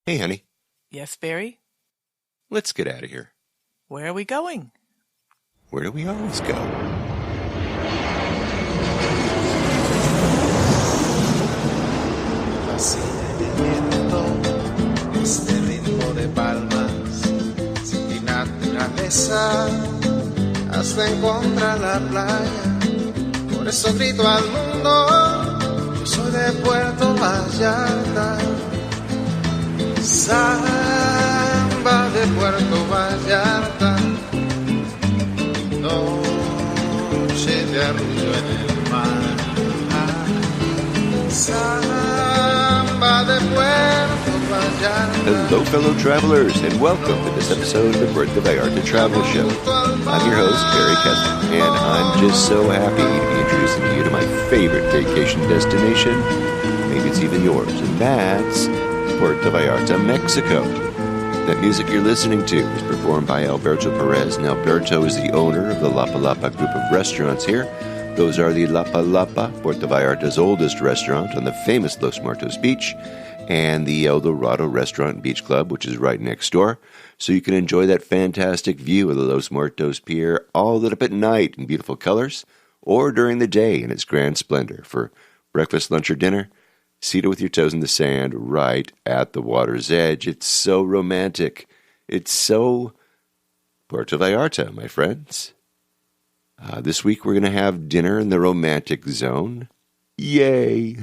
Hey, honey, Yes, Barry? let's get out of here. Where are we going? Where do we always go? Fascina el viento, este ritmo de palmas, sin ti naturaleza, hasta encontrar la playa. Por eso grito al mundo, yo soy de Puerto Vallarta. Samba de Puerto Vallarta, noche de arrullo en el mar. Samba de Puerto Vallarta. Hello, fellow travelers, and welcome to this episode of the Puerto Vallarta Travel Show. I'm your host, Barry Kessler, and I'm just so happy to be introducing you to my favorite vacation destination. Maybe it's even yours, and that's Puerto Vallarta, Mexico. That music you're listening to is performed by Alberto Perez, and Alberto is the owner of the Lapa Lapa group of restaurants here. Those are the Lapa Lapa, Puerto Vallarta's oldest restaurant on the famous Los Muertos Beach, and the El Dorado Restaurant and Beach Club, which is right next door. So you can enjoy that fantastic view of the Los Muertos Pier all lit up at night in beautiful colors, or during the day in its grand splendor for breakfast, lunch, or dinner. Seated with your toes in the sand right at the water's edge. It's so romantic. It's so Puerto Vallarta, my friends. This week we're going to have dinner in the romantic zone. Yay!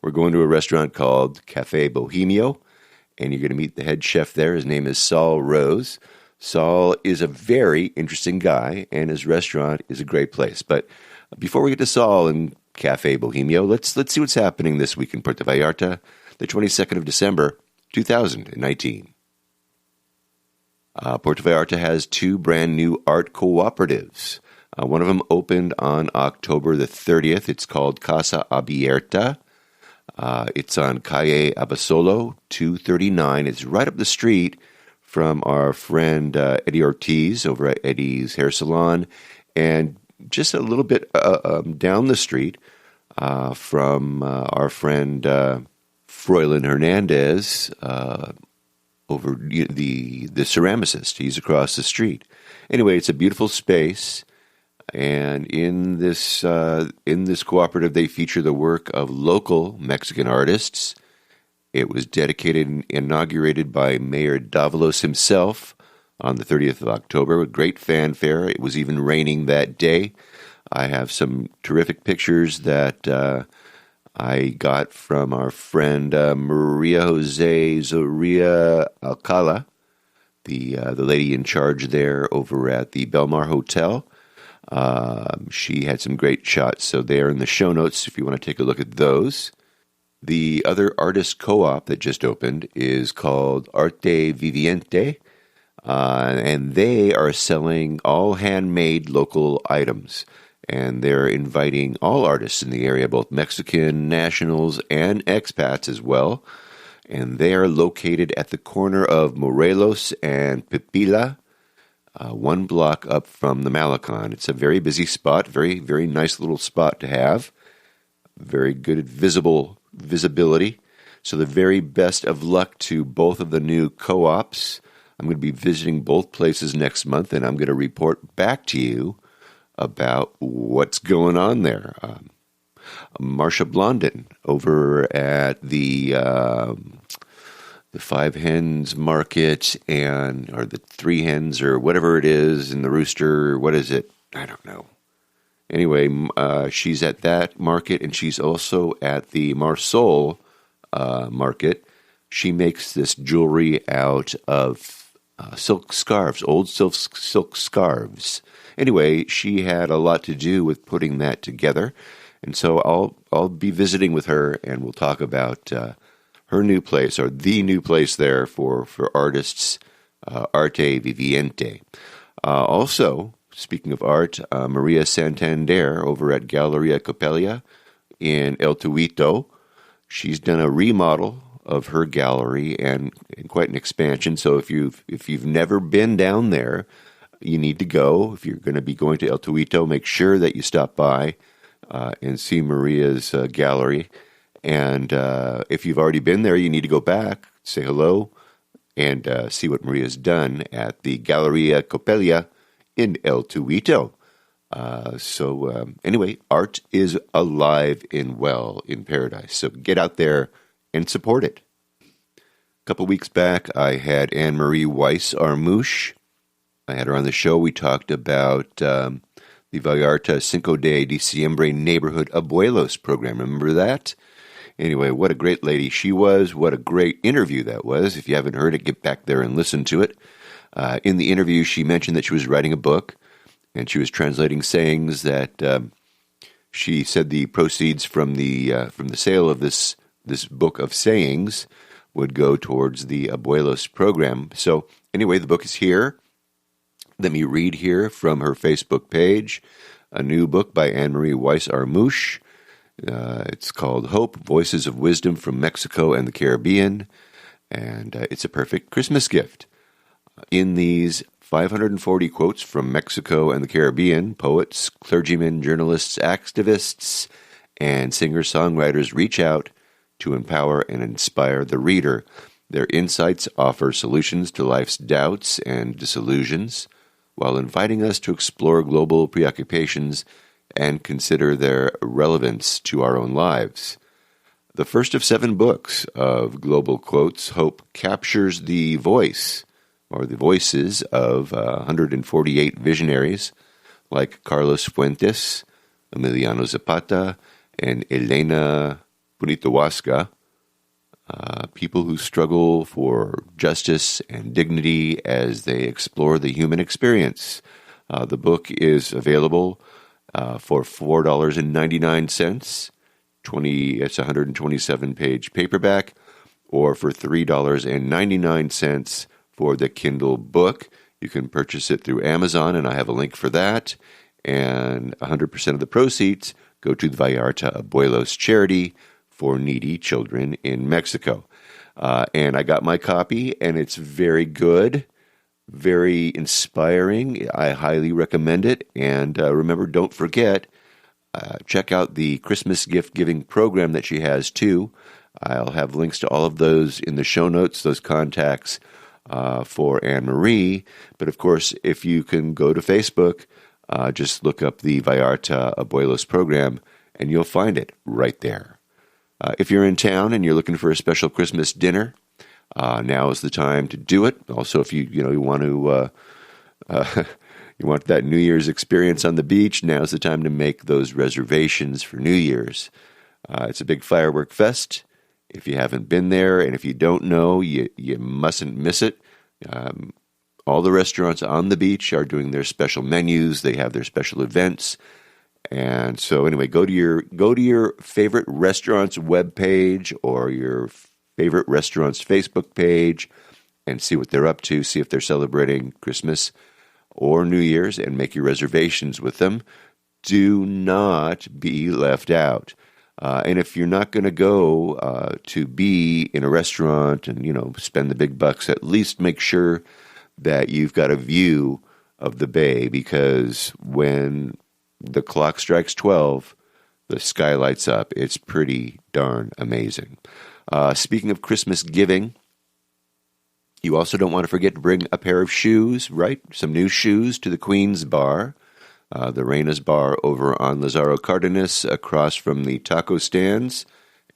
We're going to a restaurant called Cafe Bohemio, and you're going to meet the head chef there. His name is Saul Rose. Saul is a very interesting guy, and his restaurant is a great place. But before we get to Saul and Cafe Bohemio, let's see what's happening this week in Puerto Vallarta, the 22nd of December, 2019. Puerto Vallarta has two brand new art cooperatives. One of them opened on October the 30th. It's called Casa Abierta. It's on Calle Abasolo, 239. It's right up the street from our friend Eddie Ortiz over at Eddie's Hair Salon, and just a little bit down the street from our friend Froylan Hernandez over the ceramicist. He's across the street. Anyway, it's a beautiful space, and in this cooperative, they feature the work of local Mexican artists. It was dedicated and inaugurated by Mayor Davalos himself on the 30th of October with great fanfare. It was even raining that day. I have some terrific pictures that I got from our friend Maria Jose Zoria Alcala, the lady in charge there over at the Belmar Hotel. She had some great shots, so they are in the show notes if you want to take a look at those. The other artist co-op that just opened is called Arte Viviente, and they are selling all handmade local items. And they're inviting all artists in the area, both Mexican nationals and expats as well. And they are located at the corner of Morelos and Pipila, one block up from the Malecon. It's a very busy spot, very, very nice little spot to have. Very good visibility. So the very best of luck to both of the new co-ops. I'm going to be visiting both places next month, and I'm going to report back to you about what's going on there. Marsha Blondin over at the Five Hens Market, or the Three Hens, or whatever it is, and the Rooster, what is it? I don't know. Anyway, she's at that market, and she's also at the Marsol market. She makes this jewelry out of silk scarves, old silk scarves. Anyway, she had a lot to do with putting that together, and so I'll be visiting with her, and we'll talk about her new place, or the new place there for artists, Arte Viviente. Also, speaking of art, Maria Santander over at Galleria Copelia in El Tuito, she's done a remodel of her gallery and quite an expansion. So if you've never been down there, you need to go. If you're going to be going to El Tuito, make sure that you stop by and see Maria's gallery. And if you've already been there, you need to go back, say hello, and see what Maria's done at the Galleria Coppelia in El Tuito. Anyway, art is alive and well in paradise. So get out there and support it. A couple weeks back, I had Anne-Marie Weiss-Armouche. I had her on the show. We talked about the Vallarta Cinco de Diciembre Neighborhood Abuelos program. Remember that? Anyway, what a great lady she was. What a great interview that was. If you haven't heard it, get back there and listen to it. In the interview, she mentioned that she was writing a book, and she was translating sayings that she said the proceeds from the sale of this book of sayings would go towards the Abuelos program. So anyway, the book is here. Let me read here from her Facebook page, a new book by Anne-Marie Weiss-Armouche. It's called Hope, Voices of Wisdom from Mexico and the Caribbean, and it's a perfect Christmas gift. In these 540 quotes from Mexico and the Caribbean, poets, clergymen, journalists, activists, and singer-songwriters reach out to empower and inspire the reader. Their insights offer solutions to life's doubts and disillusions, while inviting us to explore global preoccupations and consider their relevance to our own lives. The first of 7 books of Global Quotes, Hope, captures the voice, or the voices of 148 visionaries like Carlos Fuentes, Emiliano Zapata, and Elena Poniatowska, people who struggle for justice and dignity as they explore the human experience. The book is available for $4.99. It's a 127-page paperback, or for $3.99 for the Kindle book. You can purchase it through Amazon, and I have a link for that. And 100% of the proceeds go to the Vallarta Abuelos charity for needy children in Mexico. And I got my copy, and it's very good, very inspiring. I highly recommend it. And remember, don't forget, check out the Christmas gift giving program that she has too. I'll have links to all of those in the show notes, those contacts for Anne-Marie. But of course, if you can go to Facebook, just look up the Vallarta Abuelos program, and you'll find it right there. If you're in town and you're looking for a special Christmas dinner, now is the time to do it. Also, if you want to you want that New Year's experience on the beach, now's the time to make those reservations for New Year's. It's a big firework fest. If you haven't been there, and if you don't know, you mustn't miss it. All the restaurants on the beach are doing their special menus. They have their special events. And so anyway, go to your favorite restaurant's webpage or your favorite restaurant's Facebook page and see what they're up to, see if they're celebrating Christmas or New Year's, and make your reservations with them. Do not be left out. And if you're not going to go to be in a restaurant and, spend the big bucks, at least make sure that you've got a view of the bay, because when the clock strikes 12, the sky lights up. It's pretty darn amazing. Speaking of Christmas giving, you also don't want to forget to bring a pair of shoes, right? Some new shoes to the Queen's Bar, the Reina's Bar over on Lazaro Cardenas, across from the taco stands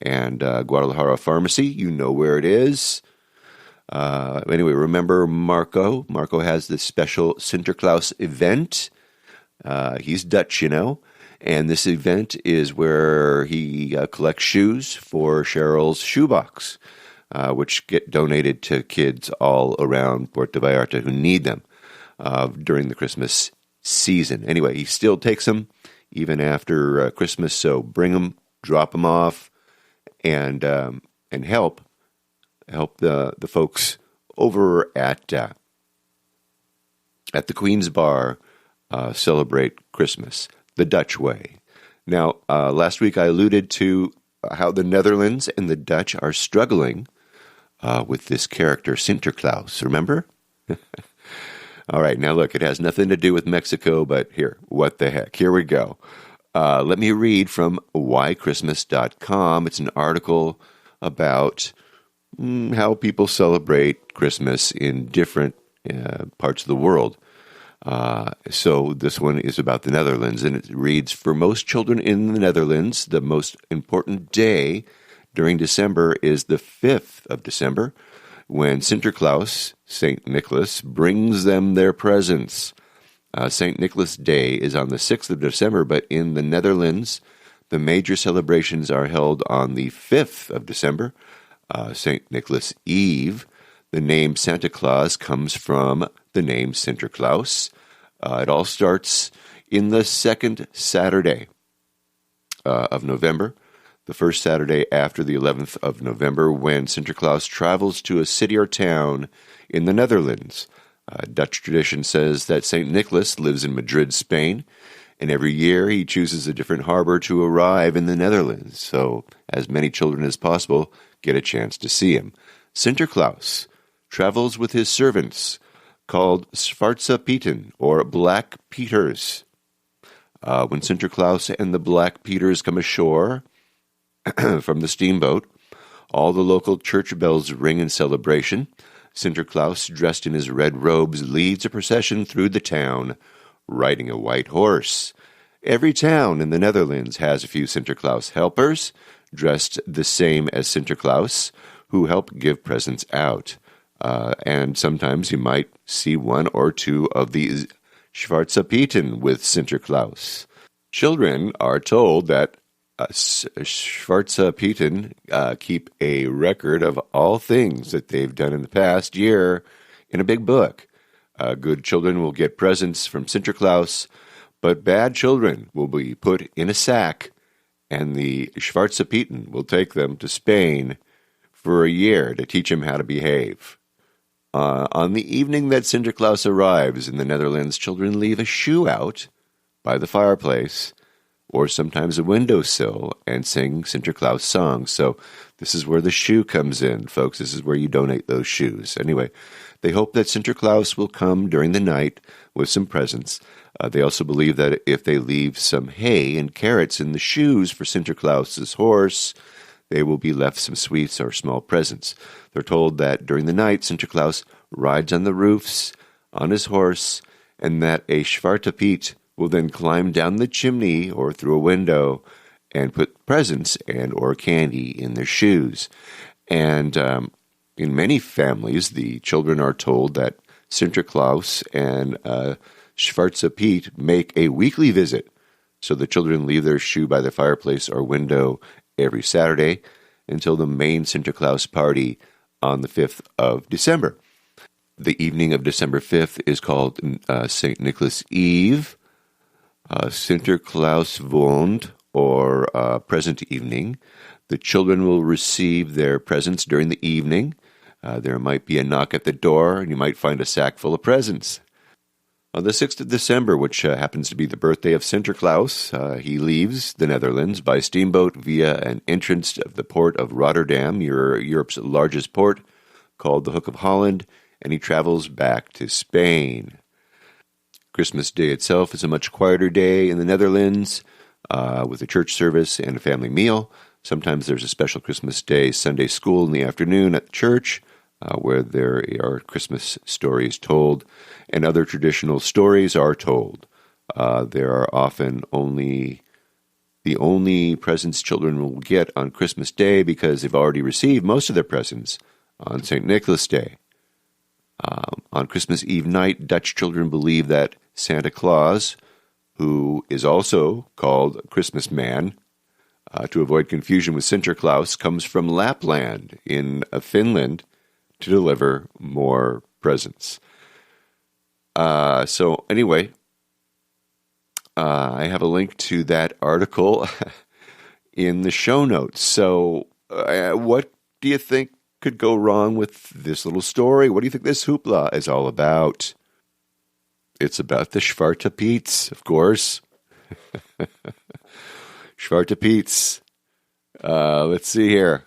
and Guadalajara Pharmacy. You know where it is. Anyway, remember Marco. Marco has this special Sinterklaas event. He's Dutch, and this event is where he collects shoes for Cheryl's shoebox, which get donated to kids all around Puerto Vallarta who need them during the Christmas season. Anyway, he still takes them even after Christmas, so bring them, drop them off, and help the folks over at the Queen's Bar celebrate Christmas the Dutch way. Now, last week I alluded to how the Netherlands and the Dutch are struggling with this character, Sinterklaas. Remember? All right, now look, it has nothing to do with Mexico, but here, what the heck? Here we go. Let me read from whychristmas.com. It's an article about how people celebrate Christmas in different parts of the world. So this one is about the Netherlands, and it reads, for most children in the Netherlands, the most important day during December is the 5th of December, when Sinterklaas, St. Nicholas, brings them their presents. St. Nicholas Day is on the 6th of December, but in the Netherlands, the major celebrations are held on the 5th of December, St. Nicholas Eve. The name Santa Claus comes from the name Sinterklaas. It all starts in the second Saturday of November, the first Saturday after the 11th of November, when Sinterklaas travels to a city or town in the Netherlands. Dutch tradition says that St. Nicholas lives in Madrid, Spain, and every year he chooses a different harbor to arrive in the Netherlands, so as many children as possible get a chance to see him. Sinterklaas travels with his servants, called Zwarte Pieten, or Black Peters. When Sinterklaas and the Black Peters come ashore from the steamboat, all the local church bells ring in celebration. Sinterklaas, dressed in his red robes, leads a procession through the town, riding a white horse. Every town in the Netherlands has a few Sinterklaas helpers, dressed the same as Sinterklaas, who help give presents out. And sometimes you might see one or two of these Zwarte Pieten with Sinterklaas. Children are told that Zwarte Pieten keep a record of all things that they've done in the past year in a big book. Good children will get presents from Sinterklaas, but bad children will be put in a sack, and the Zwarte Pieten will take them to Spain for a year to teach them how to behave. On the evening that Sinterklaas arrives in the Netherlands, children leave a shoe out by the fireplace or sometimes a windowsill and sing Sinterklaas songs. So this is where the shoe comes in, folks. This is where you donate those shoes. Anyway, they hope that Sinterklaas will come during the night with some presents. They also believe that if they leave some hay and carrots in the shoes for Sinterklaas's horse, they will be left some sweets or small presents. They're told that during the night, Sinterklaas rides on the roofs on his horse, and that a Zwarte Piet will then climb down the chimney or through a window and put presents and or candy in their shoes. And in many families, the children are told that Sinterklaas and Zwarte Piet make a weekly visit. So the children leave their shoe by the fireplace or window every Saturday until the main Sinterklaas party on the 5th of December. The evening of December 5th is called St. Nicholas Eve, Sinterklaasavond, or present evening. The children will receive their presents during the evening. There might be a knock at the door, and you might find a sack full of presents. On the 6th of December, which happens to be the birthday of Sinterklaas, he leaves the Netherlands by steamboat via an entrance of the port of Rotterdam, Europe's largest port, called the Hook of Holland, and he travels back to Spain. Christmas Day itself is a much quieter day in the Netherlands, with a church service and a family meal. Sometimes there's a special Christmas Day Sunday school in the afternoon at the church, where there are Christmas stories told, and other traditional stories are told. There are often the only presents children will get on Christmas Day because they've already received most of their presents on St. Nicholas Day. On Christmas Eve night, Dutch children believe that Santa Claus, who is also called Christmas Man, to avoid confusion with Sinterklaas, comes from Lapland in Finland to deliver more presents. So anyway, I have a link to that article in the show notes. So what do you think could go wrong with this little story? What do you think this hoopla is all about? It's about the Zwarte Piets, of course. Zwarte Piets. Let's see here.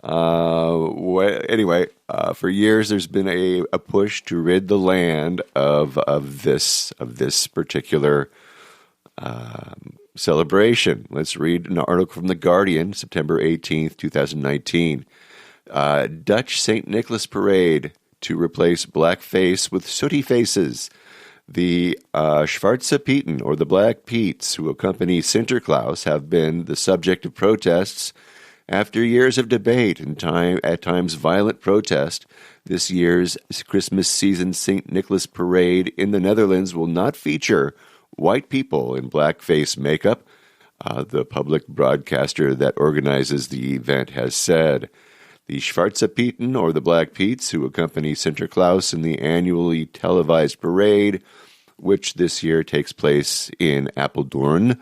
Anyway, for years there's been a push to rid the land of this particular celebration. Let's read an article from The Guardian, September 18th, 2019. Dutch St. Nicholas Parade to replace blackface with sooty faces. The Schwarze Pieten, or the Black Peets, who accompany Sinterklaas, have been the subject of protests after years of debate and at times violent protest. This year's Christmas season St. Nicholas Parade in the Netherlands will not feature white people in blackface makeup, the public broadcaster that organizes the event has said. The Schwarze Pieten, or the Black Peets, who accompany Sinterklaas in the annually televised parade, which this year takes place in Apeldoorn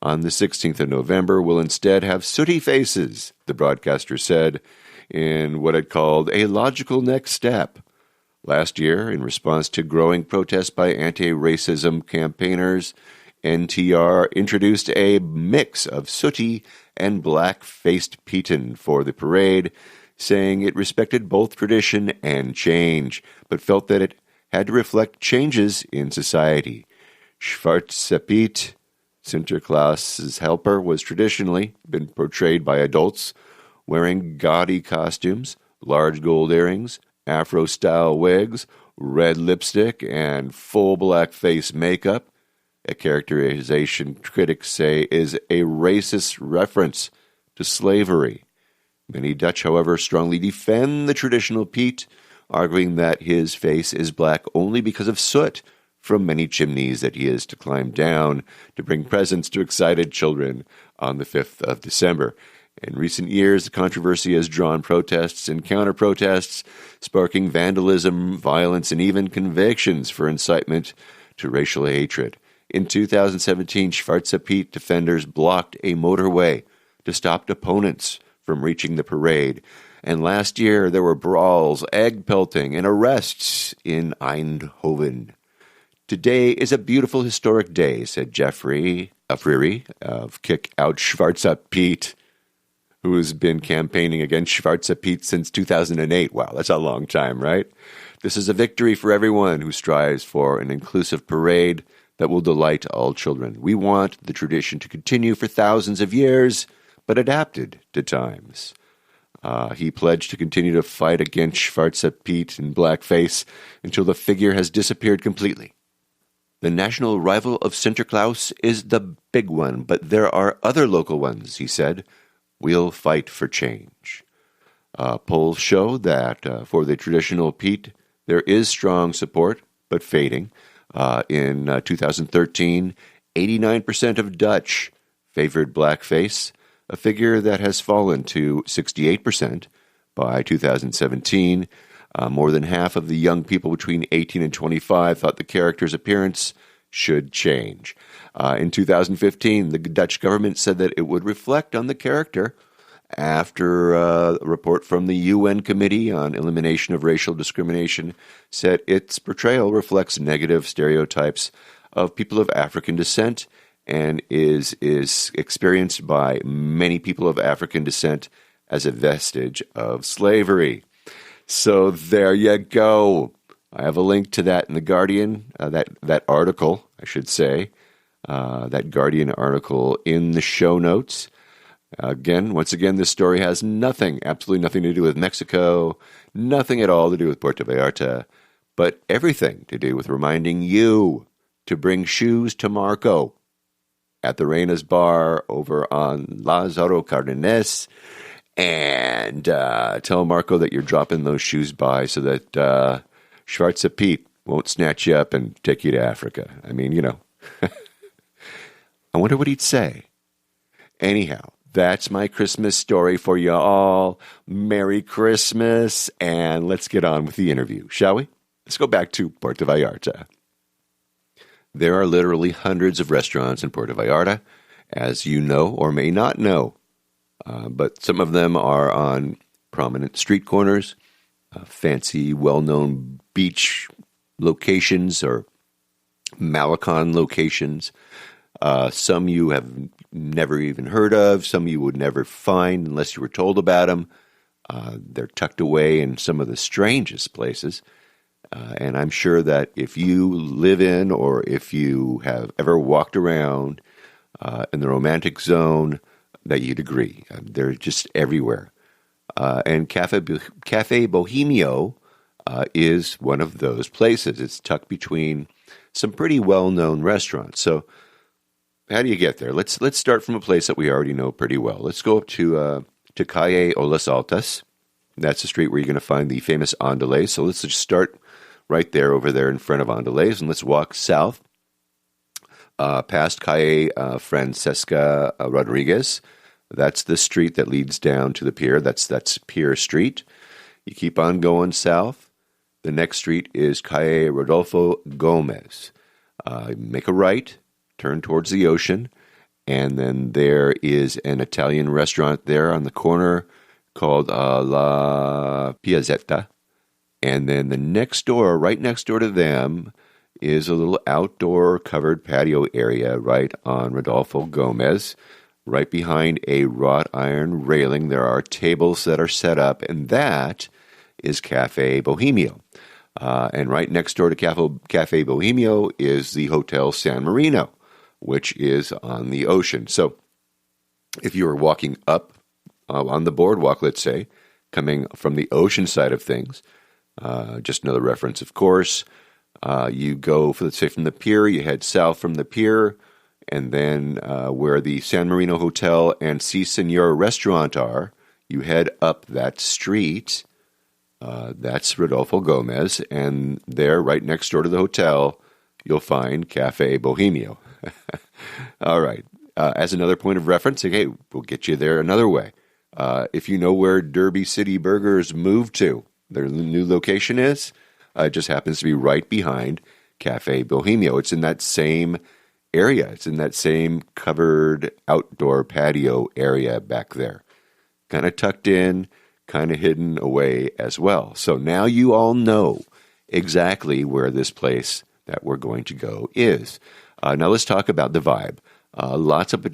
on the 16th of November, will instead have sooty faces, the broadcaster said, in what it called a logical next step. Last year, in response to growing protests by anti-racism campaigners, NTR introduced a mix of sooty and black-faced Pieten for the parade, saying it respected both tradition and change, but felt that it had to reflect changes in society. Schwarze Piet, Sinterklaas's helper, was traditionally been portrayed by adults wearing gaudy costumes, large gold earrings, Afro-style wigs, red lipstick, and full blackface makeup, a characterization critics say is a racist reference to slavery. Many Dutch, however, strongly defend the traditional Piet, arguing that his face is black only because of soot from many chimneys that he is to climb down to bring presents to excited children on the 5th of December. In recent years, the controversy has drawn protests and counter-protests, sparking vandalism, violence, and even convictions for incitement to racial hatred. In 2017, Schwarze Piet defenders blocked a motorway to stop opponents from reaching the parade. And last year, there were brawls, egg pelting, and arrests in Eindhoven. Today is a beautiful historic day, said Jeffrey Afriri of Kick Out Schwarze Piet, who has been campaigning against Schwarze Piet since 2008. Wow, that's a long time, right? This is a victory for everyone who strives for an inclusive parade that will delight all children. We want the tradition to continue for thousands of years, but adapted to times. He pledged to continue to fight against Schwarze Piet and blackface until the figure has disappeared completely. The national rival of Sinterklaas is the big one, but there are other local ones, he said. We'll fight for change. Polls show that for the traditional Piet, there is strong support, but fading. In 2013, 89% of Dutch favored blackface, a figure that has fallen to 68% by 2017. More than half of the young people between 18 and 25 thought the character's appearance should change. In 2015, the Dutch government said that it would reflect on the character after a report from the UN Committee on Elimination of Racial Discrimination said its portrayal reflects negative stereotypes of people of African descent and is experienced by many people of African descent as a vestige of slavery. So there you go. I have a link to that in The Guardian, that article, I should say, that Guardian article in the show notes. Once again, this story has absolutely nothing to do with Mexico, nothing at all to do with Puerto Vallarta, but everything to do with reminding you to bring shoes to Marco at the Reina's Bar over on Lázaro Cárdenas, and tell Marco that you're dropping those shoes by so that Schwarze Piet won't snatch you up and take you to Africa. I mean, you know. I wonder what he'd say. Anyhow, that's my Christmas story for you all. Merry Christmas, and let's get on with the interview, shall we? Let's go back to Puerto Vallarta. There are literally hundreds of restaurants in Puerto Vallarta, as you know or may not know. But some of them are on prominent street corners, fancy, well-known beach locations or Malecon locations. Some you have never even heard of, some you would never find unless you were told about them. They're tucked away in some of the strangest places. And I'm sure that if you live in or if you have ever walked around in the romantic zone, that you'd agree. They're just everywhere. And Cafe Bohemio is one of those places. It's tucked between some pretty well-known restaurants. So how do you get there? Let's start from a place that we already know pretty well. Let's go up to Calle Olas Altas. That's the street where you're going to find the famous Andale. So let's just start right there, over there in front of Andales, and let's walk south past Calle Francesca Rodriguez. That's the street that leads down to the pier. That's Pier Street. You keep on going south. The next street is Calle Rodolfo Gomez. Make a right, turn towards the ocean, and then there is an Italian restaurant there on the corner called La Piazzetta. And then the next door, right next door to them, is a little outdoor covered patio area right on Rodolfo Gomez. Right behind a wrought iron railing, there are tables that are set up, and that is Cafe Bohemio. And right next door to Cafe Bohemio is the Hotel San Marino, which is on the ocean. So if you were walking up on the boardwalk, let's say, coming from the ocean side of things, just another reference, of course, you go, let's say, from the pier, you head south from the pier, and then where the San Marino Hotel and Si Senor restaurant are, you head up that street. That's Rodolfo Gomez, and there, right next door to the hotel, you'll find Cafe Bohemio. All right. As another point of reference, okay, we'll get you there another way. If you know where Derby City Burgers moved to, their new location is, it just happens to be right behind Cafe Bohemio. It's in that same area. It's in that same covered outdoor patio area back there. Kind of tucked in, kind of hidden away as well. So now you all know exactly where this place that we're going to go is. Now let's talk about the vibe. Lots of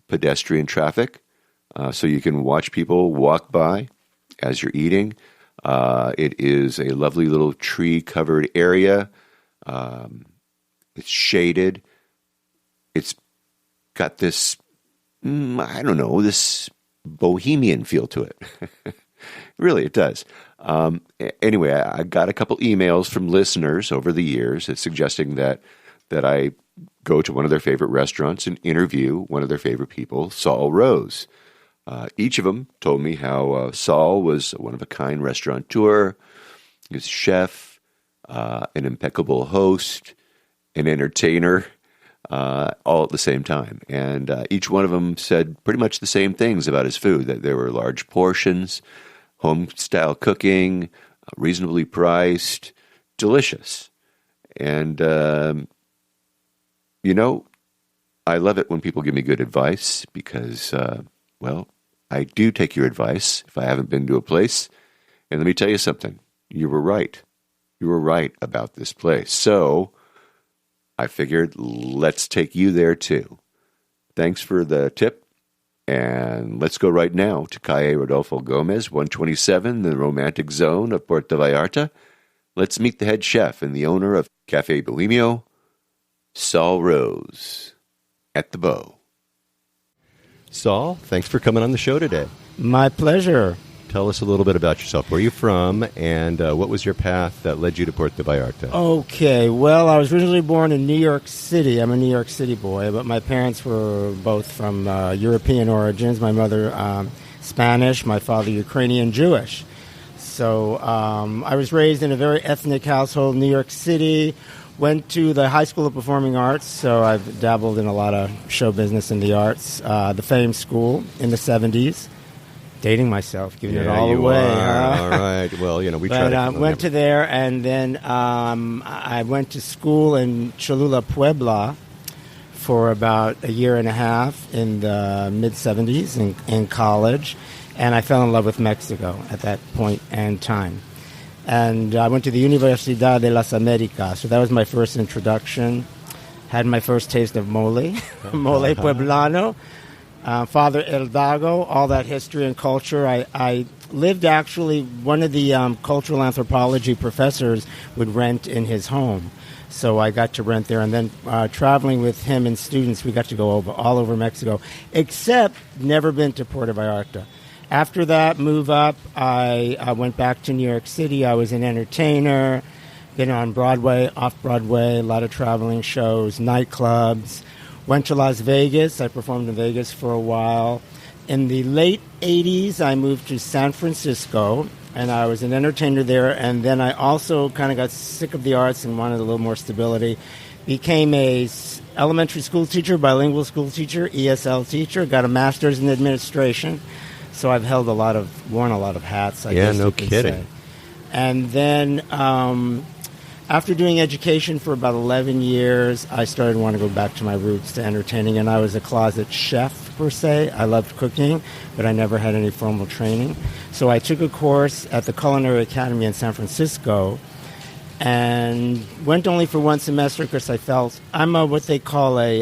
pedestrian traffic, so you can watch people walk by as you're eating. It is a lovely little tree-covered area. It's shaded. It's got this, this bohemian feel to it. Really, it does. Anyway, I got a couple emails from listeners over the years suggesting that I go to one of their favorite restaurants and interview one of their favorite people, Saul Rose. Each of them told me how Saul was a one-of-a-kind restaurateur, he was a chef, an impeccable host, an entertainer, all at the same time. And each one of them said pretty much the same things about his food, that there were large portions, home-style cooking, reasonably priced, delicious. And, I love it when people give me good advice because, I do take your advice if I haven't been to a place. And let me tell you something. You were right. You were right about this place. So I figured let's take you there too. Thanks for the tip. And let's go right now to Calle Rodolfo Gomez, 127, the romantic zone of Puerto Vallarta. Let's meet the head chef and the owner of Cafe Bohemio, Saul Rose, at the Bow. Saul, thanks for coming on the show today. My pleasure. Tell us a little bit about yourself. Where are you from, and what was your path that led you to Puerto Vallarta? Okay, well, I was originally born in New York City. I'm a New York City boy, but my parents were both from European origins. My mother Spanish, my father Ukrainian Jewish. So I was raised in a very ethnic household in New York City. Went to the High School of Performing Arts, so I've dabbled in a lot of show business in the arts. The Fame School in the 70s. Dating myself, giving it all away. All right. Well, we tried to... went to there, and then I went to school in Cholula, Puebla, for about a year and a half in the mid-70s in college, and I fell in love with Mexico at that point and time. And I went to the Universidad de las Americas, so that was my first introduction. Had my first taste of mole, mole poblano. Father El Dago, all that history and culture. I lived actually, one of the cultural anthropology professors would rent in his home. So I got to rent there. And then traveling with him and students, we got to go all over Mexico, except never been to Puerto Vallarta. After that move up, I went back to New York City. I was an entertainer, been on Broadway, off-Broadway, a lot of traveling shows, nightclubs. Went to Las Vegas. I performed in Vegas for a while. In the late 80s, I moved to San Francisco, and I was an entertainer there. And then I also kind of got sick of the arts and wanted a little more stability. Became a elementary school teacher, bilingual school teacher, ESL teacher. Got a master's in administration. So I've worn a lot of hats, I guess no kidding. Say. And then after doing education for about 11 years, I started wanting to go back to my roots to entertaining, and I was a closet chef, per se. I loved cooking, but I never had any formal training. So I took a course at the Culinary Academy in San Francisco and went only for one semester because I felt I'm what they call a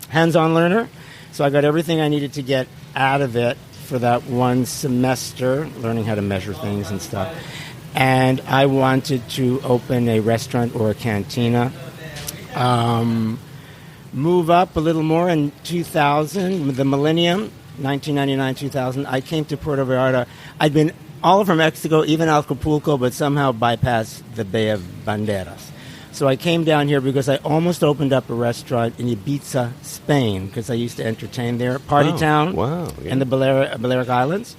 hands-on learner. So I got everything I needed to get out of it for that one semester, learning how to measure things and stuff. And I wanted to open a restaurant or a cantina. Move up a little more in 2000, the millennium, 1999, 2000. I came to Puerto Vallarta. I'd been all over Mexico, even Acapulco, but somehow bypassed the Bay of Banderas. So I came down here because I almost opened up a restaurant in Ibiza, Spain, because I used to entertain there. Party town in the Balearic Islands.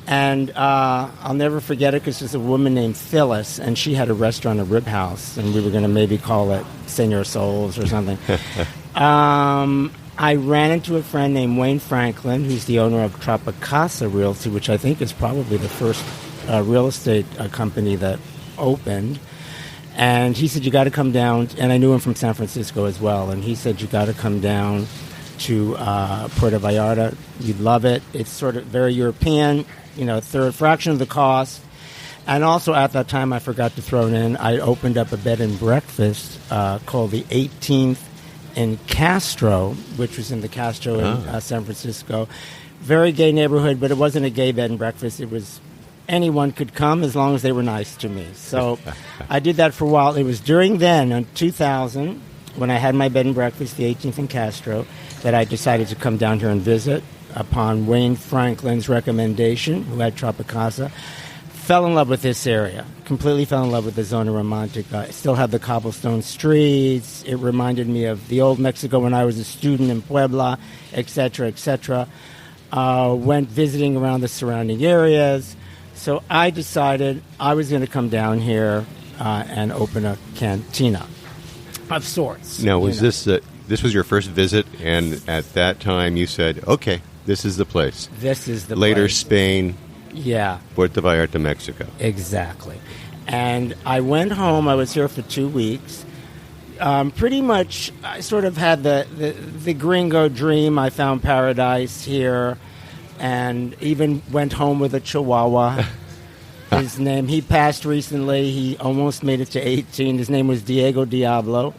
And I'll never forget it because there's a woman named Phyllis, and she had a restaurant, a rib house, and we were going to maybe call it Senor Souls or something. I ran into a friend named Wayne Franklin, who's the owner of Tropicasa Realty, which I think is probably the first real estate company that opened. And he said, you got to come down, and I knew him from San Francisco as well, and he said, you got to come down to Puerto Vallarta. You'd love it. It's sort of very European, third fraction of the cost. And also at that time, I forgot to throw it in, I opened up a bed and breakfast called the 18th in Castro, which was in the Castro in San Francisco. Very gay neighborhood, but it wasn't a gay bed and breakfast. It was anyone could come as long as they were nice to me. So I did that for a while. It was during then, in 2000, when I had my bed and breakfast, the 18th in Castro, that I decided to come down here and visit upon Wayne Franklin's recommendation, who had Tropicasa. Fell in love with this area. Completely fell in love with the Zona Romantica. Still had the cobblestone streets. It reminded me of the old Mexico when I was a student in Puebla, etc., etc. Went visiting around the surrounding areas. So I decided I was going to come down here and open a cantina of sorts. Now, was this was your first visit, and at that time you said, okay, this is the place. This is the Later, place. Spain, yeah, Puerto Vallarta, Mexico. Exactly. And I went home. I was here for 2 weeks. Pretty much, I sort of had the gringo dream. I found paradise here, and even went home with a Chihuahua. His name, he passed recently. He almost made it to 18. His name was Diego Diablo.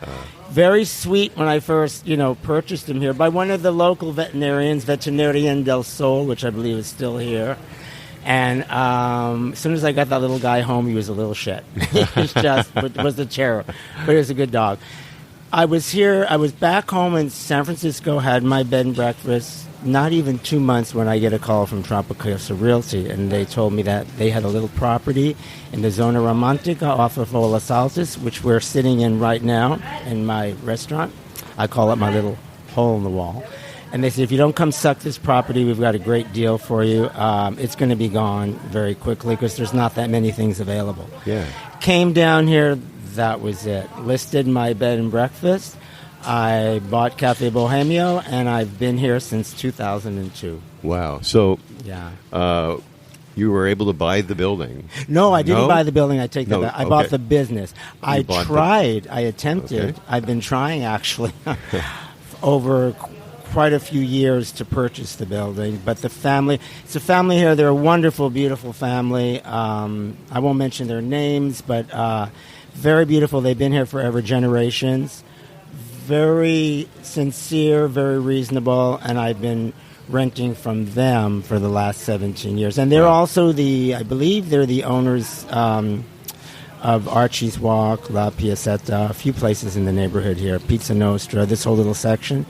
Very sweet when I first, purchased him here by one of the local veterinarians, Veterinarian del Sol, which I believe is still here. And as soon as I got that little guy home, he was a little shit. He was a terror, but he was a good dog. I was back home in San Francisco, had my bed and breakfast. Not even 2 months when I get a call from Tropicasa Realty, and they told me that they had a little property in the Zona Romantica off of Las Altas, which we're sitting in right now in my restaurant. I call it my little hole in the wall. And they said, if you don't come suck this property, we've got a great deal for you. It's going to be gone very quickly because there's not that many things available. Yeah. Came down here, that was it. Listed my bed and breakfast. I bought Cafe Bohemio, and I've been here since 2002. Wow. So yeah. You were able to buy the building. No, I didn't buy the building. I take that back. I okay. bought the business. I attempted. Okay. I've been trying, actually, over quite a few years to purchase the building. But it's a family here. They're a wonderful, beautiful family. I won't mention their names, but very beautiful. They've been here forever, generations. Very sincere, very reasonable, and I've been renting from them for the last 17 years. And they're also I believe they're the owners of Archie's Walk, La Piazzetta, a few places in the neighborhood here, Pizza Nostra, this whole little section.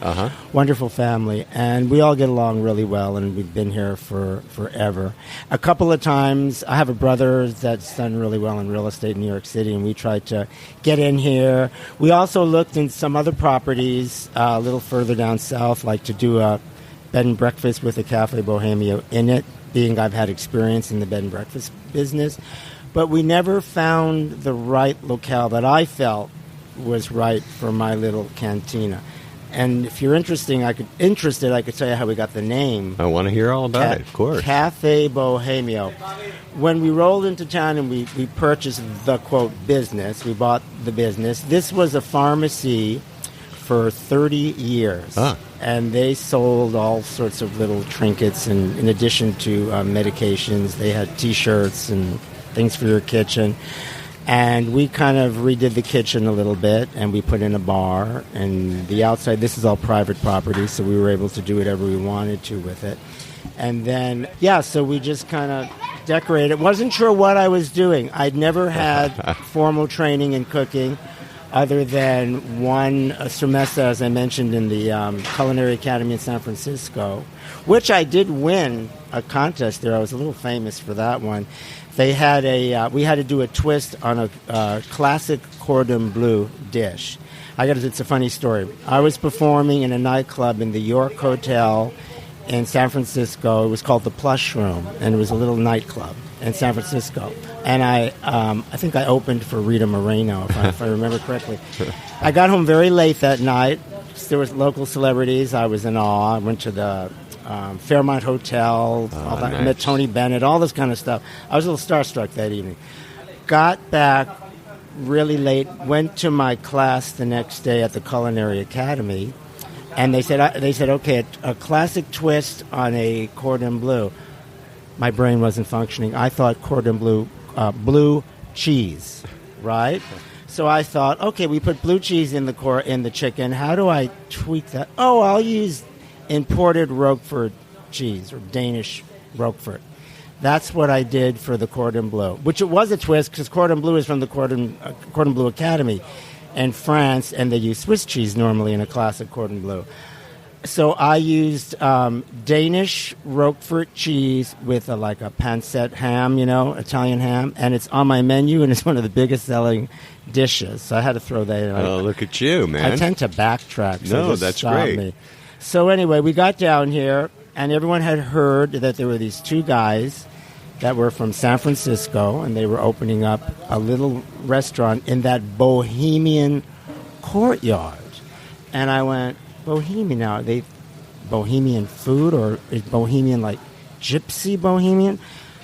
Wonderful family. And we all get along really well, and we've been here for forever. A couple of times, I have a brother that's done really well in real estate in New York City, and we tried to get in here. We also looked in some other properties a little further down south, like to do a bed and breakfast with a Cafe Bohemio in it, being I've had experience in the bed and breakfast business. But we never found the right locale that I felt was right for my little cantina. And if you're interested, I could tell you how we got the name. I want to hear all about it, of course. Cafe Bohemio. When we rolled into town and we purchased the, quote, business, we bought the business, this was a pharmacy for 30 years. And they sold all sorts of little trinkets, and in addition to medications, they had T-shirts and things for your kitchen. And we kind of redid the kitchen a little bit, and we put in a bar. And the outside, this is all private property, so we were able to do whatever we wanted to with it. And then, so we just kind of decorated. Wasn't sure what I was doing. I'd never had formal training in cooking other than one semester, as I mentioned, in the Culinary Academy in San Francisco, which I did win a contest there. I was a little famous for that one. They had we had to do a twist on a classic cordon bleu dish. It's a funny story. I was performing in a nightclub in the York Hotel in San Francisco. It was called the Plush Room, and it was a little nightclub in San Francisco. And I think I opened for Rita Moreno, if I remember correctly. I got home very late that night. There was local celebrities. I was in awe. I went to the Fairmont Hotel, all that, nice. Met Tony Bennett, all this kind of stuff. I was a little starstruck that evening. Got back really late, went to my class the next day at the Culinary Academy, and they said, okay, a classic twist on a cordon bleu. My brain wasn't functioning. I thought cordon bleu, blue cheese, right? So I thought, okay, we put blue cheese in the chicken. How do I tweak that? Oh, I'll use imported Roquefort cheese, or Danish Roquefort. That's what I did for the cordon bleu, which it was a twist because cordon bleu is from the Cordon Bleu Academy in France, and they use Swiss cheese normally in a classic cordon bleu. So I used Danish Roquefort cheese with a pancetta ham, Italian ham, and it's on my menu, and it's one of the biggest selling dishes. So I had to throw that in. Oh, look at you, man. I tend to backtrack. So that's great. Me. So anyway, we got down here, and everyone had heard that there were these two guys that were from San Francisco, and they were opening up a little restaurant in that Bohemian courtyard. And I went, Bohemian now, are they Bohemian food, or is Bohemian like gypsy Bohemian?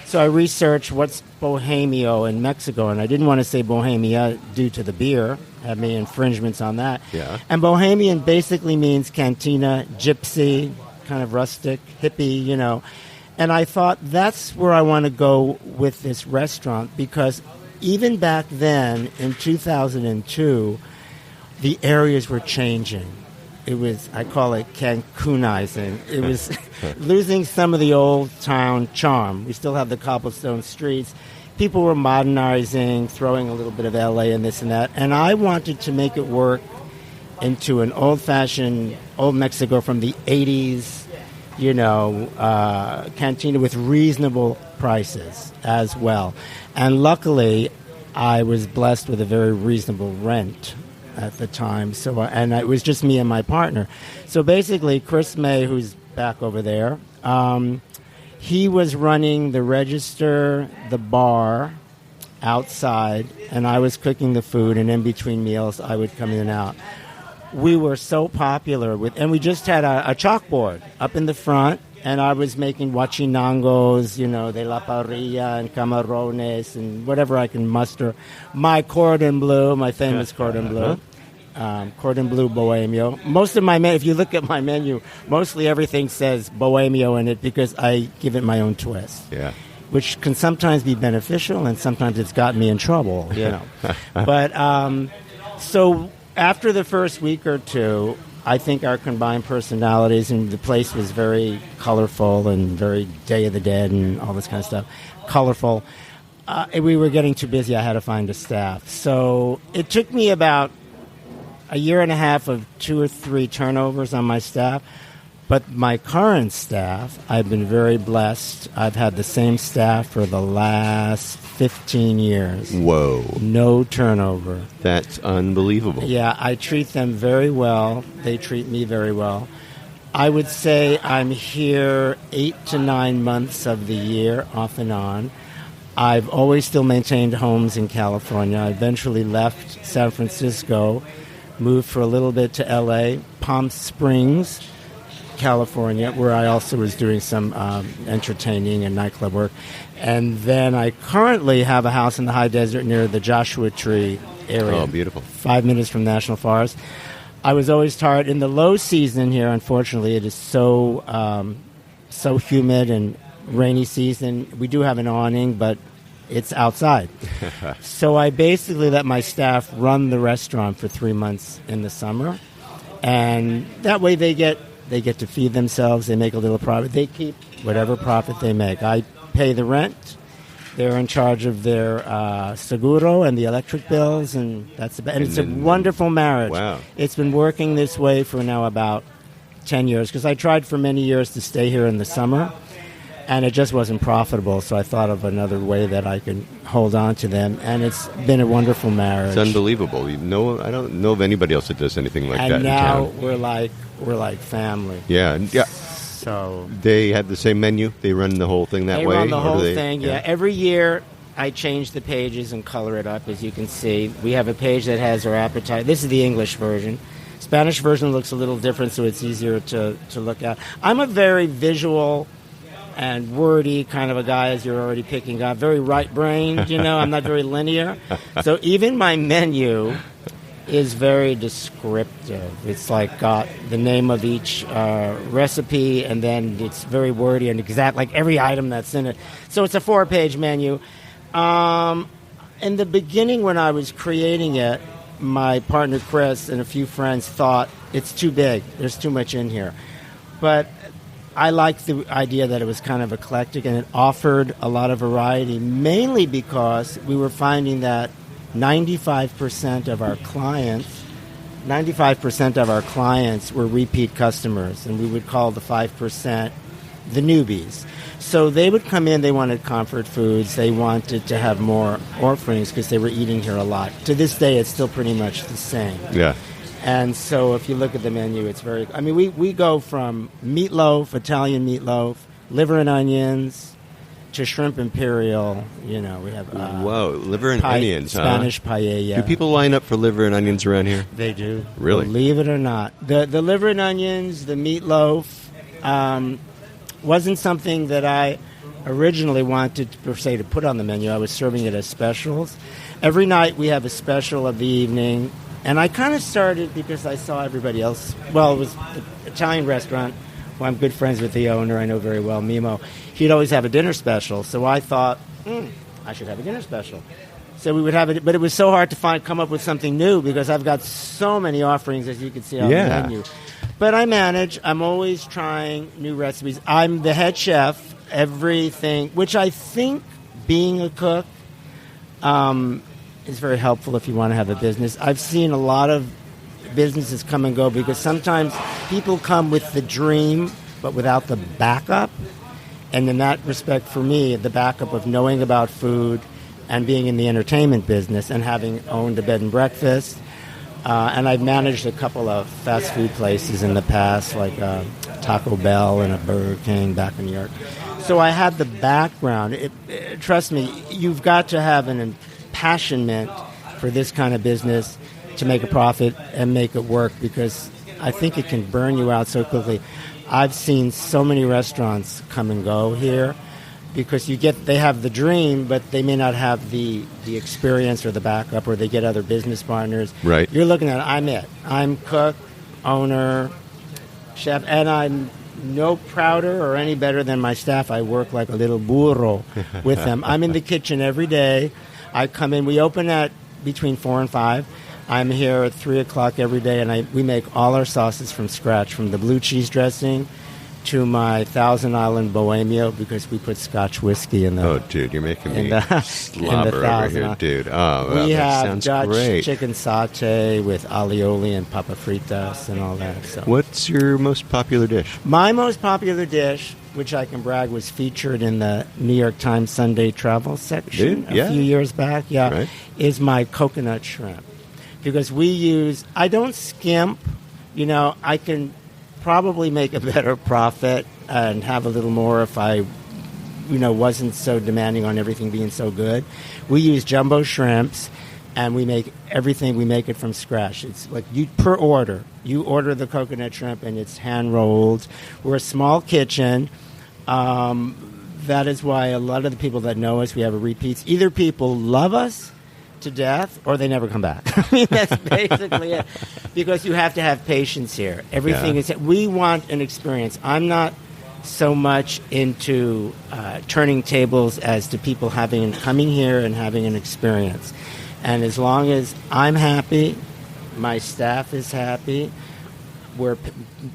So I researched what's Bohemio in Mexico, and I didn't want to say Bohemia due to the beer. Had many infringements on that. Yeah. And Bohemian basically means cantina, gypsy, kind of rustic, hippie, And I thought that's where I want to go with this restaurant, because even back then, in 2002, the areas were changing. It was, I call it Cancunizing. It was losing some of the old town charm. We still have the cobblestone streets. People were modernizing, throwing a little bit of LA and this and that. And I wanted to make it work into an old-fashioned, old Mexico from the 80s, cantina with reasonable prices as well. And luckily, I was blessed with a very reasonable rent at the time. And it was just me and my partner. So basically, Chris May, who's back over there, he was running the register, the bar outside, and I was cooking the food, and in between meals, I would come in and out. We were so popular and we just had a chalkboard up in the front, and I was making huachinangos, de la parrilla and camarones and whatever I can muster. My cordon bleu, my famous cordon bleu. Cordon bleu Bohemio. Most of if you look at my menu, mostly everything says Bohemio in it because I give it my own twist. Yeah. Which can sometimes be beneficial, and sometimes it's gotten me in trouble, But, so after the first week or two, I think our combined personalities, and the place was very colorful and very Day of the Dead and all this kind of stuff, colorful. We were getting too busy. I had to find a staff. So it took me about a year and a half of 2 or 3 turnovers on my staff. But my current staff, I've been very blessed. I've had the same staff for the last 15 years. Whoa. No turnover. That's unbelievable. Yeah, I treat them very well. They treat me very well. I would say I'm here 8 to 9 months of the year, off and on. I've always still maintained homes in California. I eventually left San Francisco, moved for a little bit to L.A., Palm Springs, California, where I also was doing some entertaining and nightclub work. And then I currently have a house in the high desert near the Joshua Tree area. Oh, beautiful. 5 minutes from National Forest. I was always tired. In the low season here, unfortunately, it is so humid and rainy season. We do have an awning, but it's outside. So I basically let my staff run the restaurant for 3 months in the summer. And that way they get to feed themselves. They make a little profit. They keep whatever profit they make. I pay the rent. They're in charge of their seguro and the electric bills, and that's about. And it's a wonderful marriage. Wow. It's been working this way for now about 10 years, because I tried for many years to stay here in the summer, and it just wasn't profitable. So I thought of another way that I could hold on to them, and it's been a wonderful marriage. It's unbelievable. I don't know of anybody else that does anything like that And in now town. we're like family. Yeah. So They have the same menu? They run the whole thing that they way? run the Or do whole they- thing. Yeah. Every year I change the pages and color it up, as you can see. We have a page that has our appetite. This is the English version. Spanish version looks a little different, so it's easier to look at. I'm a very visual and wordy kind of a guy, as you're already picking up. Very right-brained, I'm not very linear. So even my menu is very descriptive. It's like got the name of each recipe, and then it's very wordy and exact, like every item that's in it. So it's a 4-page menu. In the beginning, when I was creating it, my partner Chris and a few friends thought it's too big. There's too much in here. But I liked the idea that it was kind of eclectic and it offered a lot of variety, mainly because we were finding that 95% of our clients were repeat customers, and we would call the 5% the newbies. So they would come in, they wanted comfort foods, they wanted to have more offerings because they were eating here a lot. To this day, it's still pretty much the same. Yeah. And so if you look at the menu, it's very... I mean, we go from meatloaf, Italian meatloaf, liver and onions, to shrimp imperial. We have... Whoa, liver and onions, Spanish paella. Do people line up for liver and onions around here? They do. Really? Believe it or not. The liver and onions, the meatloaf, wasn't something that I originally wanted, per se, to put on the menu. I was serving it as specials. Every night we have a special of the evening. And I kind of started because I saw everybody else. Well, it was an Italian restaurant who I'm good friends with the owner. I know very well, Mimo. He'd always have a dinner special. So I thought, I should have a dinner special. So we would have it. But it was so hard to come up with something new because I've got so many offerings, as you can see on the menu. But I manage. I'm always trying new recipes. I'm the head chef. Everything, which I think being a cook is very helpful if you want to have a business. I've seen a lot of businesses come and go because sometimes people come with the dream but without the backup. And in that respect, for me, the backup of knowing about food and being in the entertainment business and having owned a bed and breakfast. And I've managed a couple of fast food places in the past, like Taco Bell and a Burger King back in New York. So I had the background. Trust me, you've got to have an passionate for this kind of business to make a profit and make it work, because I think it can burn you out so quickly. I've seen so many restaurants come and go here because they have the dream, but they may not have the experience or the backup, or they get other business partners. Right. You're looking at I'm cook, owner, chef, and I'm no prouder or any better than my staff. I work like a little burro with them. I'm in the kitchen every day. I come in. We open at between 4 and 5. I'm here at 3 o'clock every day, and we make all our sauces from scratch, from the blue cheese dressing to my Thousand Island Bohemio, because we put Scotch whiskey in the... Oh, dude, you're making me slobber over Thousand here, Island. dude. Oh, well, We that have sounds Dutch great. chicken satay with alioli and papa fritas and all that. So What's your most popular dish? my most popular dish, which I can brag, was featured in the New York Times Sunday Travel section Dude, yeah. a few years back, Right. is my coconut shrimp. Because I don't skimp, I can probably make a better profit and have a little more if I, wasn't so demanding on everything being so good. We use jumbo shrimps, and we make it from scratch. It's like per order. You order the coconut shrimp, and it's hand rolled. We're a small kitchen. That is why a lot of the people that know us, we have a repeats. Either people love us to death, or they never come back. I mean, that's basically it. Because you have to have patience here. Everything is... We want an experience. I'm not so much into turning tables as to people coming here and having an experience. And as long as I'm happy, my staff is happy, we're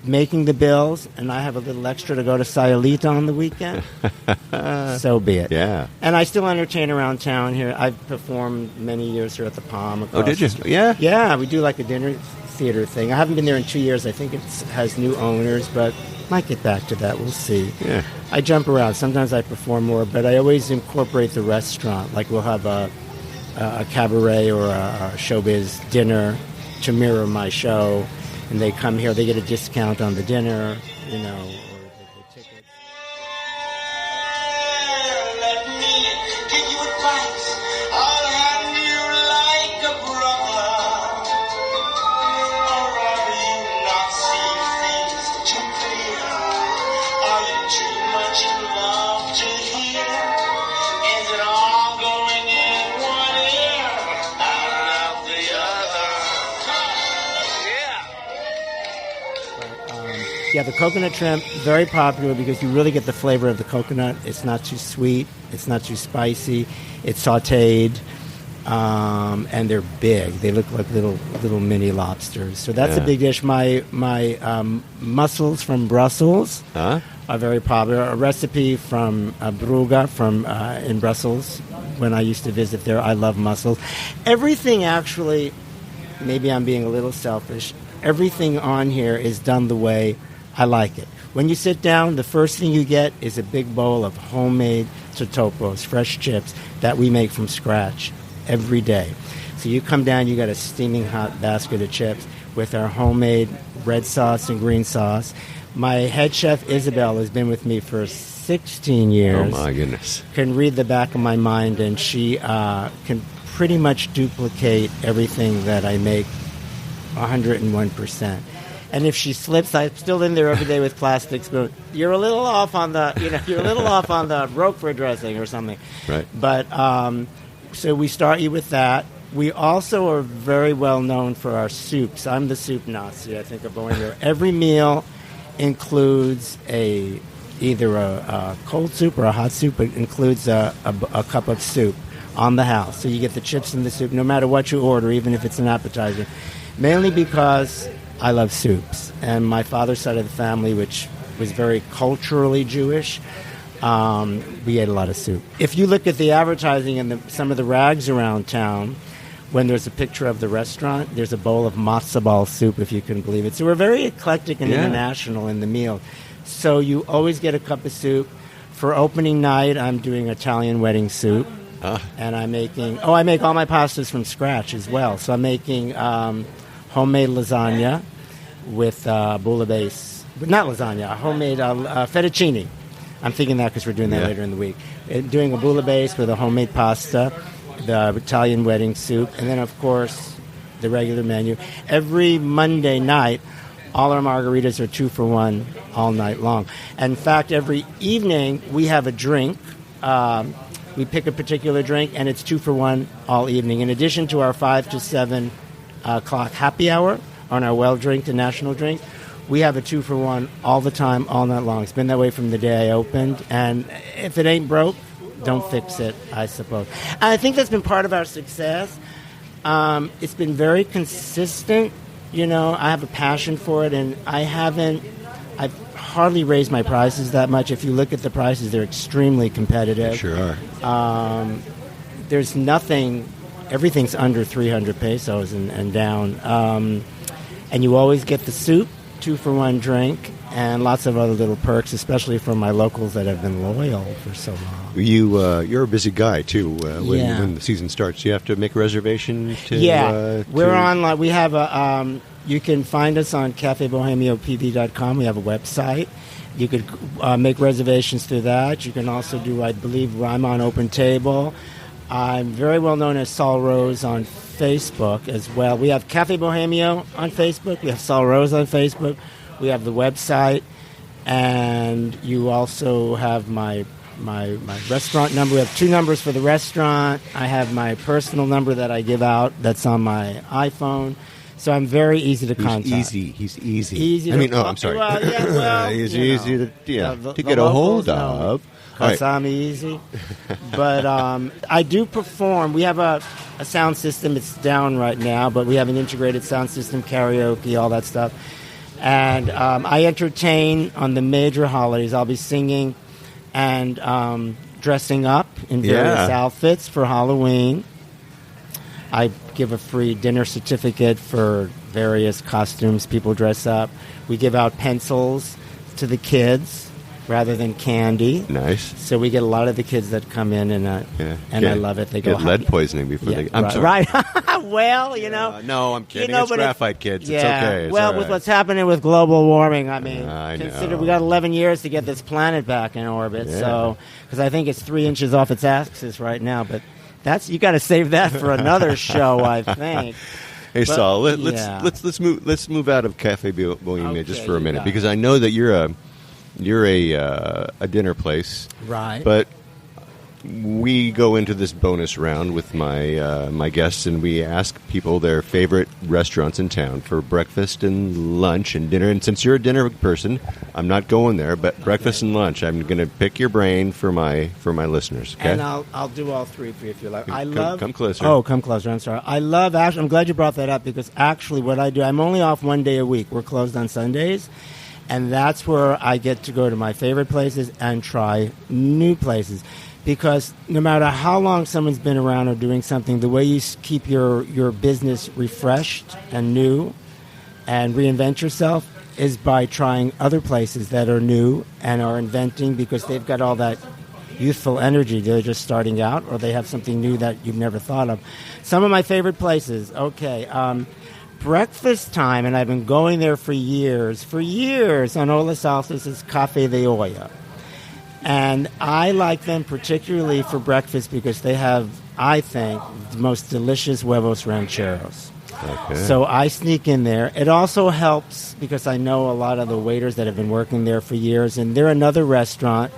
making the bills, and I have a little extra to go to Sayulita on the weekend, so be it. Yeah. And I still entertain around town here. I've performed many years here at the Palm. Oh, did you? Yeah? Yeah, we do like a dinner theater thing. I haven't been there in 2 years. I think it has new owners, but might get back to that. We'll see. Yeah. I jump around. Sometimes I perform more, but I always incorporate the restaurant. Like we'll have a cabaret or a showbiz dinner to mirror my show. And they come here, they get a discount on the dinner, or the tickets. Let me give you advice. I'll have you like a brother. Or rather you not see things too clear. Are you too much in love to hear? Is it all going in one ear and out the other? Yeah. The coconut shrimp, very popular because you really get the flavor of the coconut. It's not too sweet. It's not too spicy. It's sautéed, and they're big. They look like little mini lobsters. So that's a big dish. My mussels from Brussels are very popular. A recipe from Brugge in Brussels. When I used to visit there, I love mussels. Everything actually, maybe I'm being a little selfish, everything on here is done the way I like it. When you sit down, the first thing you get is a big bowl of homemade totopos, fresh chips that we make from scratch every day. So you come down, you got a steaming hot basket of chips with our homemade red sauce and green sauce. My head chef, Isabel, has been with me for 16 years. Oh, my goodness. Can read the back of my mind, and she can pretty much duplicate everything that I make 101%. And if she slips, I'm still in there every day with plastic spoon. You're a little off on the Roquefort dressing or something. Right. But so we start you with that. We also are very well known for our soups. I'm the soup Nazi, I think, of Bohemio. Every meal includes either a cold soup or a hot soup. It includes a cup of soup on the house. So you get the chips and the soup no matter what you order, even if it's an appetizer. Mainly because I love soups. And my father's side of the family, which was very culturally Jewish, we ate a lot of soup. If you look at the advertising and some of the rags around town, when there's a picture of the restaurant, there's a bowl of matzo ball soup, if you can believe it. So we're very eclectic and international in the meal. So you always get a cup of soup. For opening night, I'm doing Italian wedding soup. And I make all my pastas from scratch as well. So I'm making homemade lasagna with bouillabaisse. Not lasagna, homemade fettuccine. I'm thinking that because we're doing that later in the week. Doing a bouillabaisse with a homemade pasta, the Italian wedding soup, and then, of course, the regular menu. Every Monday night, all our margaritas are 2 for $1 all night long. In fact, every evening, we have a drink. We pick a particular drink, and it's 2 for $1 all evening. In addition to our 5 to 7 o'clock happy hour on our well drink, the national drink, we have a 2 for $1 all the time, all night long. It's been that way from the day I opened, and if it ain't broke, don't fix it, I suppose. And I think that's been part of our success. It's been very consistent. I have a passion for it, and I've hardly raised my prices that much. If you look at the prices, they're extremely competitive. They sure are. There's nothing, everything's under 300 pesos and down. And you always get the soup, 2-for-1 drink, and lots of other little perks, especially from my locals that have been loyal for so long. You're a busy guy, too, when the season starts. You have to make a reservation to... we're on, we have a... you can find us on cafebohemiopb.com. We have a website. You could make reservations through that. You can also do, I believe, I'm on Open Table. I'm very well known as Sol Rose on Facebook as well. We have Cafe Bohemio on Facebook. We have Sol Rose on Facebook. We have the website. And you also have my restaurant number. We have 2 numbers for the restaurant. I have my personal number that I give out that's on my iPhone. So I'm very easy to contact. He's easy. I'm sorry. Well, he's easy to get a hold of. Because I'm easy. But I do perform. We have a sound system. It's down right now, but we have an integrated sound system, karaoke, all that stuff. And I entertain on the major holidays. I'll be singing and dressing up in various outfits for Halloween. I give a free dinner certificate for various costumes. People dress up. We give out pencils to the kids rather than candy. Nice. So we get a lot of the kids that come in, and I love it. They get lead poisoning before they... I'm sorry. Right. Well, no, I'm kidding. It's graphite, kids. Yeah. It's okay. It's well, all right. with what's happening with global warming, I mean, consider we got 11 years to get this planet back in orbit. Yeah. So, because I think it's 3 inches off its axis right now, but you got to save that for another show, I think. Hey, Saul, let's move out of Cafe Bohemia just for a minute, because I know that you're a dinner place, right? But we go into this bonus round with my guests, and we ask people their favorite restaurants in town for breakfast and lunch and dinner. And since you're a dinner person, I'm not going there, but breakfast and lunch, I'm going to pick your brain for my listeners. Okay? And I'll do all 3 for you if you like. Come closer. Oh, come closer. I'm sorry. I'm glad you brought that up, because actually what I do, I'm only off 1 day a week. We're closed on Sundays. And that's where I get to go to my favorite places and try new places. Because no matter how long someone's been around or doing something, the way you keep your business refreshed and new and reinvent yourself is by trying other places that are new and are inventing, because they've got all that youthful energy. They're just starting out, or they have something new that you've never thought of. Some of my favorite places, breakfast time, and I've been going there for years on Ola Salsas, is Cafe de Olla. And I like them particularly for breakfast because they have, I think, the most delicious huevos rancheros. Okay. So I sneak in there. It also helps because I know a lot of the waiters that have been working there for years, and they're another restaurant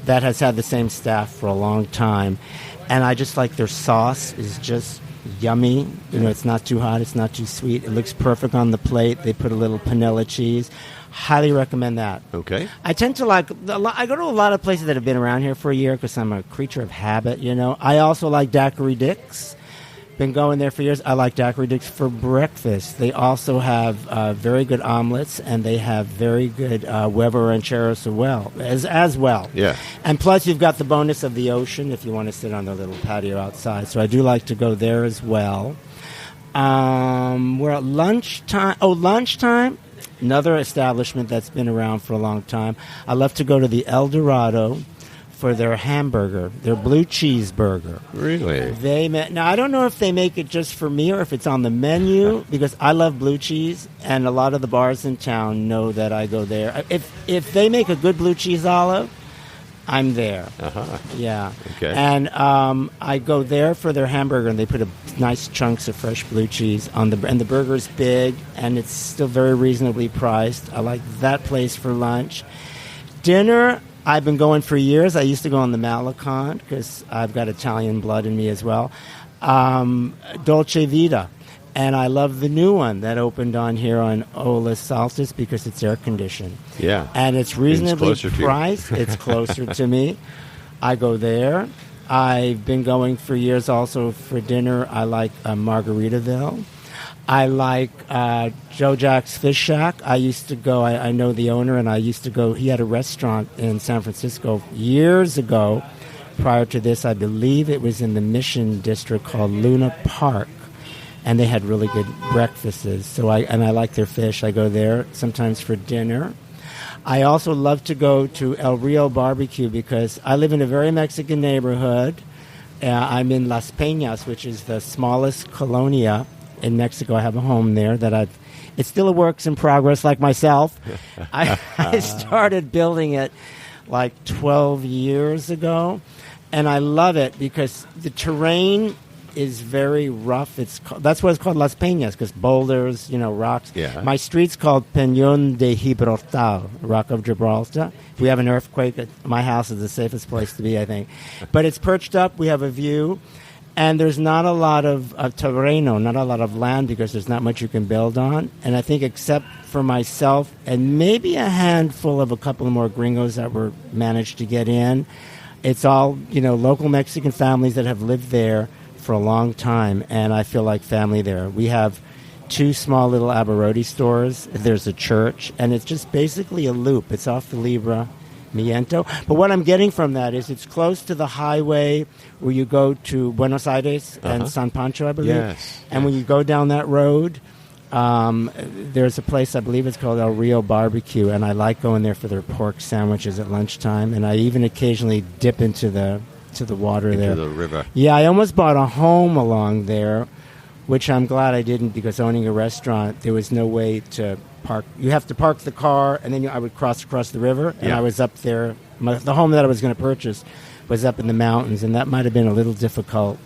that has had the same staff for a long time. And I just like their sauce is just yummy. It's not too hot, it's not too sweet. It looks perfect on the plate. They put a little panela cheese. Highly recommend that. Okay. I tend to I go to a lot of places that have been around here for a year because I'm a creature of habit, I also like Daiquiri Dick's. Been going there for years. I like Daiquiri Dick's for breakfast. They also have very good omelets, and they have very good huevo rancheros as well. Yeah. And plus, you've got the bonus of the ocean if you want to sit on the little patio outside. So I do like to go there as well. We're at lunchtime. Oh, lunchtime. Another establishment that's been around for a long time. I love to go to the El Dorado for their hamburger, their blue cheeseburger. Really? Now, I don't know if they make it just for me or if it's on the menu, because I love blue cheese, and a lot of the bars in town know that I go there. If they make a good blue cheese olive, I'm there. Uh-huh. Yeah. Okay. And I go there for their hamburger, and they put nice chunks of fresh blue cheese on and the burger's big, and it's still very reasonably priced. I like that place for lunch. Dinner, I've been going for years. I used to go on the Malecon because I've got Italian blood in me as well. Dolce Vita. And I love the new one that opened on here on Ola Salsas because it's air conditioned. Yeah. And it's reasonably closer priced. It's closer to me. I go there. I've been going for years also for dinner. I like Margaritaville. I like Joe Jack's Fish Shack. I used to go, I know the owner, and I used to go, he had a restaurant in San Francisco years ago. Prior to this, I believe it was in the Mission District called Luna Park, and they had really good breakfasts. So I like their fish. I go there sometimes for dinner. I also love to go to El Rio Barbecue because I live in a very Mexican neighborhood. I'm in Las Peñas, which is the smallest colonia in Mexico. I have a home there it's still a work in progress like myself. I started building it like 12 years ago, and I love it because the terrain is very rough. That's why it's called Las Peñas, because boulders, rocks. Yeah. My street's called Peñón de Gibraltar, Rock of Gibraltar. If we have an earthquake, my house is the safest place to be, I think. But it's perched up. We have a view. And there's not a lot of terreno, not a lot of land, because there's not much you can build on. And I think except for myself and maybe a handful of a couple of more gringos that were managed to get in, it's all, local Mexican families that have lived there for a long time, and I feel like family there. We have 2 small little Aberroti stores. There's a church, and it's just basically a loop. It's off the Libra Miento. But what I'm getting from that is it's close to the highway where you go to Buenos Aires and San Pancho, I believe. Yes. And when you go down that road, there's a place, I believe it's called El Rio Barbecue, and I like going there for their pork sandwiches at lunchtime, and I even occasionally dip into the water there. Into the river. Yeah, I almost bought a home along there, which I'm glad I didn't, because owning a restaurant, there was no way to park. You have to park the car, and then I would cross across the river, and I was up there. The home that I was going to purchase was up in the mountains, and that might have been a little difficult,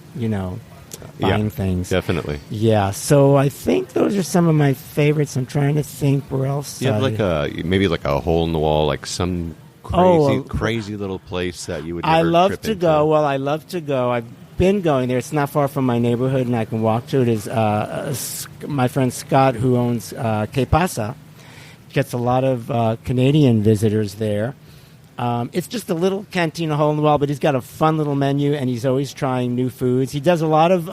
buying things. Definitely. Yeah, so I think those are some of my favorites. I'm trying to think where else. You have maybe a hole in the wall, like some crazy little place that you would never I love trip to into. go. Well, I love to go. I've been going there. It's not far from my neighborhood, and I can walk to it. Is my friend Scott, who owns Que Pasa, gets a lot of Canadian visitors there. It's just a little cantina hole in the wall, but he's got a fun little menu, and he's always trying new foods. He does a lot of,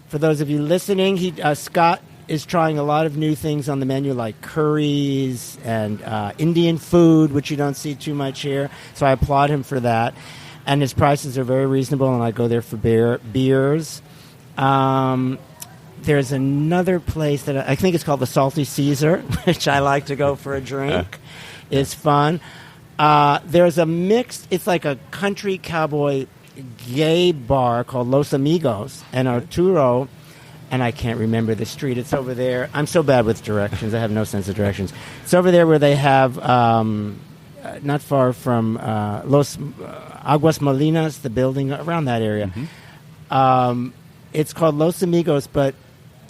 for those of you listening, Scott is trying a lot of new things on the menu, like curries and Indian food, which you don't see too much here. So I applaud him for that. And his prices are very reasonable, and I go there for beers. There's another place that I think it's called the Salty Caesar, which I like to go for a drink. It's fun. There's a mixed, it's like a country cowboy gay bar called Los Amigos, and Arturo, and I can't remember the street. It's over there. I'm so bad with directions. I have no sense of directions. It's over there where they have, not far from Los Aguas Molinas, the building around that area. Mm-hmm. It's called Los Amigos, but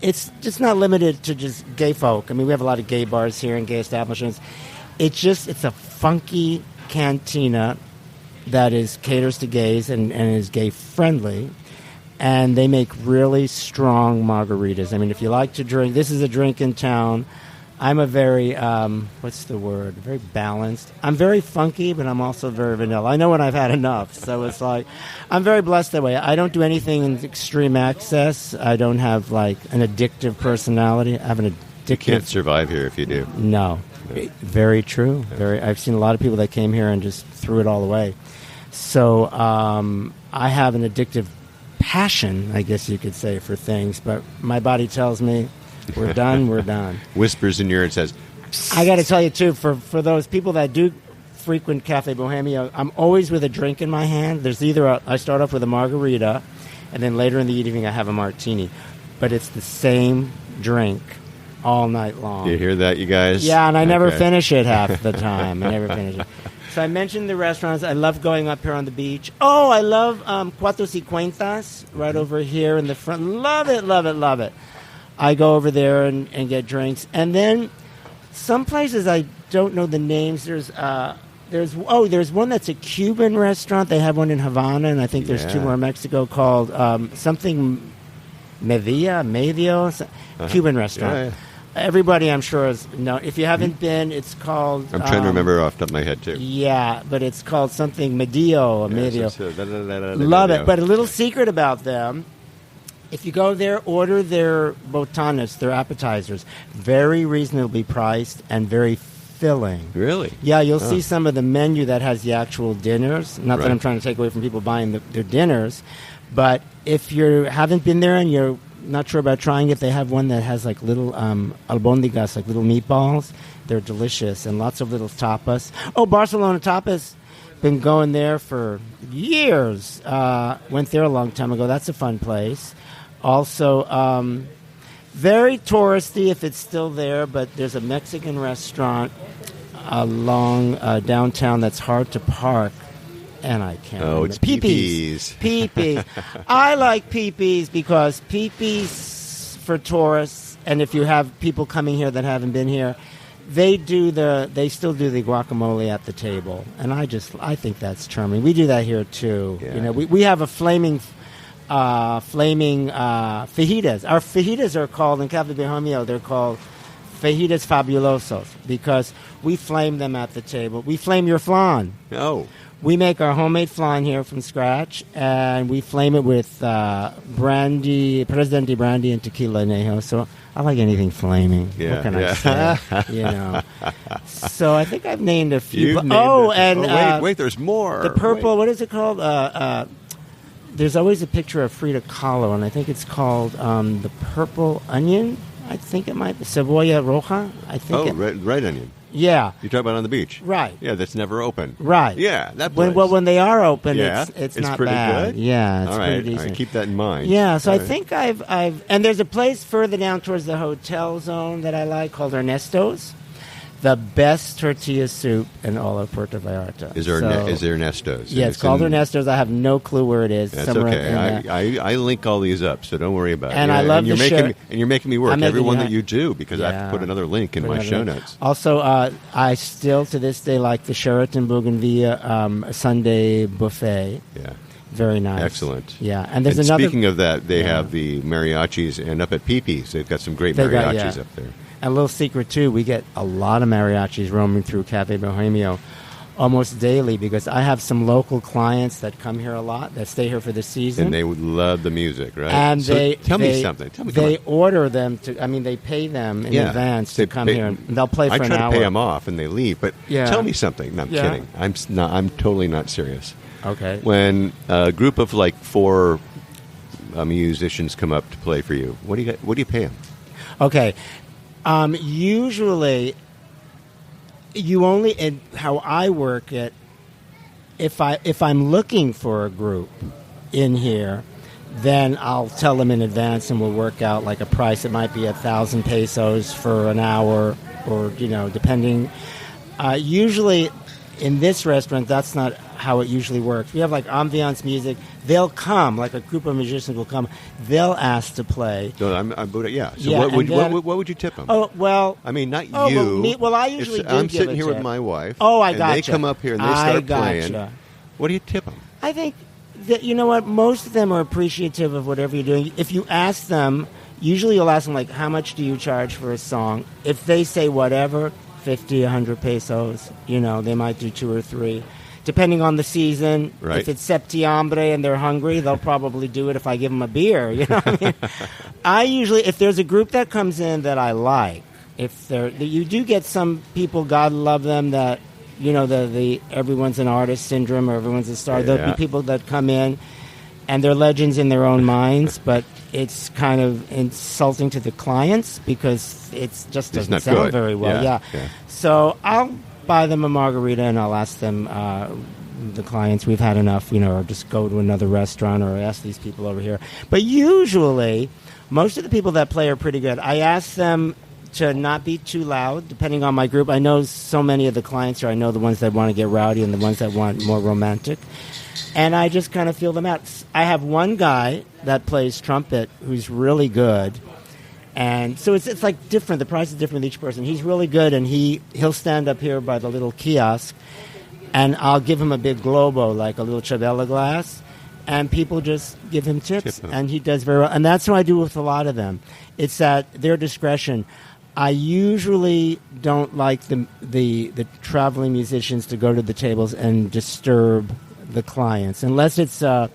it's just not limited to just gay folk. I mean, we have a lot of gay bars here and gay establishments. It's a funky cantina that caters to gays and is gay friendly. And they make really strong margaritas. I mean, if you like to drink, this is a drink in town. I'm a very, what's the word? Very balanced. I'm very funky, but I'm also very vanilla. I know when I've had enough. So it's like, I'm very blessed that way. I don't do anything in extreme excess. I don't have like an addictive personality. I have an addictive. You can't survive here if you do. No. Very true. I've seen a lot of people that came here and just threw it all away. So I have an addictive passion, I guess you could say, for things. But my body tells me, we're done, we're done. Whispers in your ear and says, I got to tell you, too, for those people that do frequent Cafe Bohemio, I'm always with a drink in my hand. There's I start off with a margarita, and then later in the evening I have a martini. But it's the same drink all night long. You hear that, you guys? Yeah, and I never finish it half the time. I never finish it. So I mentioned the restaurants. I love going up here on the beach. Oh, I love Cuatro Cincuentas right over here in the front. Love it, love it, love it. I go over there and get drinks. And then some places I don't know the names. There's one that's a Cuban restaurant. They have one in Havana, and I think there's 2 more in Mexico called something Medio, Cuban restaurant. everybody I'm sure is no. If you haven't been, it's called. I'm trying to remember off the top of my head too. Yeah, but it's called something Medio. Yeah, Medio. Love Love it. But a little secret about them. If you go there, order their botanas, their appetizers. Very reasonably priced and very filling. Really? Yeah, you'll see some of the menu that has the actual dinners. Not that Right. I'm trying to take away from people buying their dinners, but if you haven't been there and you're not sure about trying it, they have one that has like little albondigas, like little meatballs. They're delicious, and lots of little tapas. Oh, Barcelona tapas. Been going there for years. Went there a long time ago. That's a fun place. Also, very touristy if it's still there, but there's a Mexican restaurant along downtown that's hard to park, and I can't remember. It's Peepees. Peepees. I like Peepees because Peepees for tourists, and if you have people coming here that haven't been here, they still do the guacamole at the table, and I think that's charming. We do that here too. Yeah. You know, we have a flaming fajitas. Our fajitas are called in Cafe Bohemio. They're called fajitas fabulosos because we flame them at the table. We flame your flan. Oh. We make our homemade flan here from scratch, and we flame it with brandy, Presidente brandy, and tequila añejo. So I like anything flaming. Yeah, What can I yeah. say? You know. So I think I've named a few. You've named Wait, there's more. the purple. Wait. What is it called? There's always a picture of Frida Kahlo, and I think it's called the purple onion. I think it might be cebolla roja. I think. Red onion. Yeah. You talk about on the beach, Right. Yeah, that's never open. Right. Yeah, that place. When they are open, Yeah, it's it's not pretty bad. good? Yeah, it's all right, pretty all decent. right, keep that in mind. Yeah, so All I right. think I've and there's a place further down towards the hotel zone that I like called Ernesto's. The best tortilla soup in all of Puerto Vallarta. Is there Nestos? Yeah, it's called Ernesto's. I have no clue where it is. That's somewhere okay. in there. I link all these up, so don't worry about it. And I love you're the making shirt. me, and you're making me work I'm making every one you- that you do because I have Yeah. to put another link in my show notes. Also, I still to this day like the Sheraton Bougainvillea Sunday buffet. Yeah, Very nice. excellent. Yeah, and there's And another. speaking of that, they Yeah. have the mariachis, and up at Peepees, they've got some great They mariachis got- yeah. up there. And a little secret, too, we get a lot of mariachis roaming through Cafe Bohemio almost daily because I have some local clients that come here a lot, that stay here for the season. And they would love the music, right? And So tell me something. Tell me. come They on. order them to, they pay them in Yeah. advance They to come pay- here, and they'll play for I an try hour. to pay them off, and they leave. But Yeah. tell me something. No, I'm Yeah. kidding. I'm totally not serious. Okay. When a group of like 4 musicians come up to play for you, what do you pay them? Okay. Usually, you only, and how I work it, if I'm looking for a group in here, then I'll tell them in advance and we'll work out like a price. It might be 1,000 pesos for an hour or, depending. Usually in this restaurant, that's not how it usually works. We have like ambiance music. They'll come, like a group of musicians will come. They'll ask to play. No, yeah. So Yeah, what would and then- what would you tip them? Oh, well. I mean, not Oh, you. well, I usually do I'm give sitting a here tip. with my wife. Oh, I and gotcha. they come up here and they I start playing. gotcha. What do you tip them? I think that, you know what, most of them are appreciative of whatever you're doing. If you ask them, usually you'll ask them, like, how much do you charge for a song? If they say whatever, 50, 100 pesos, they might do 2 or 3. Depending on the season, Right. if it's septiembre and they're hungry, they'll probably do it if I give them a beer. You know what I mean? I usually, if there's a group that comes in that I like, you do get some people, God love them, that, the everyone's an artist syndrome or everyone's a star. There'll Yeah. be people that come in and they're legends in their own minds, but it's kind of insulting to the clients because it just It's doesn't not sound good. very well. Yeah, Yeah. yeah. So I'll buy them a margarita and I'll ask them, the clients, we've had enough, or just go to another restaurant or ask these people over here. But usually, most of the people that play are pretty good. I ask them to not be too loud, depending on my group. I know so many of the clients here. I know the ones that want to get rowdy and the ones that want more romantic. And I just kind of feel them out. I have one guy that plays trumpet who's really good. And so it's like different. The price is different with each person. He's really good, and he'll stand up here by the little kiosk, and I'll give him a big globo, like a little Chabela glass, and people just give him tips, Tip him. and he does very well. And that's what I do with a lot of them. It's at their discretion. I usually don't like the traveling musicians to go to the tables and disturb the clients, unless it's a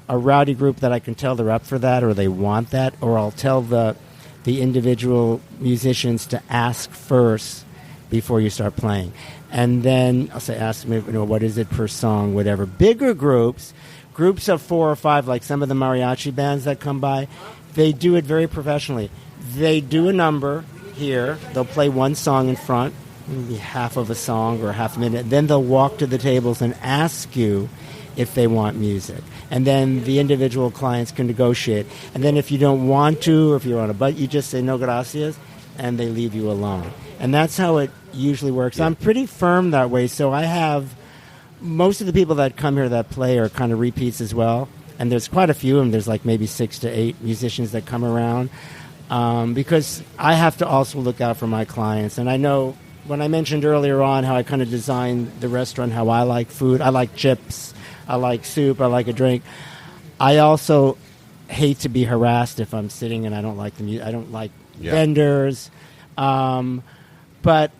rowdy group that I can tell they're up for that or they want that, or I'll tell the individual musicians to ask first before you start playing. And then I'll say, ask me, what is it per song, whatever. Bigger groups of 4 or 5, like some of the mariachi bands that come by, they do it very professionally. They do a number here. They'll play one song in front, maybe half of a song or half a minute. Then they'll walk to the tables and ask you if they want music. And then the individual clients can negotiate. And then if you don't want to, or if you're on a budget, you just say, no gracias, and they leave you alone. And that's how it usually works. I'm pretty firm that way, so I have most of the people that come here that play are kind of repeats as well. And there's quite a few of them. There's like maybe 6 to 8 musicians that come around. Because I have to also look out for my clients. And I know when I mentioned earlier on how I kind of designed the restaurant, how I like food, I like chips, I like soup, I like a drink. I also hate to be harassed if I'm sitting and I don't like the music. I don't like vendors. But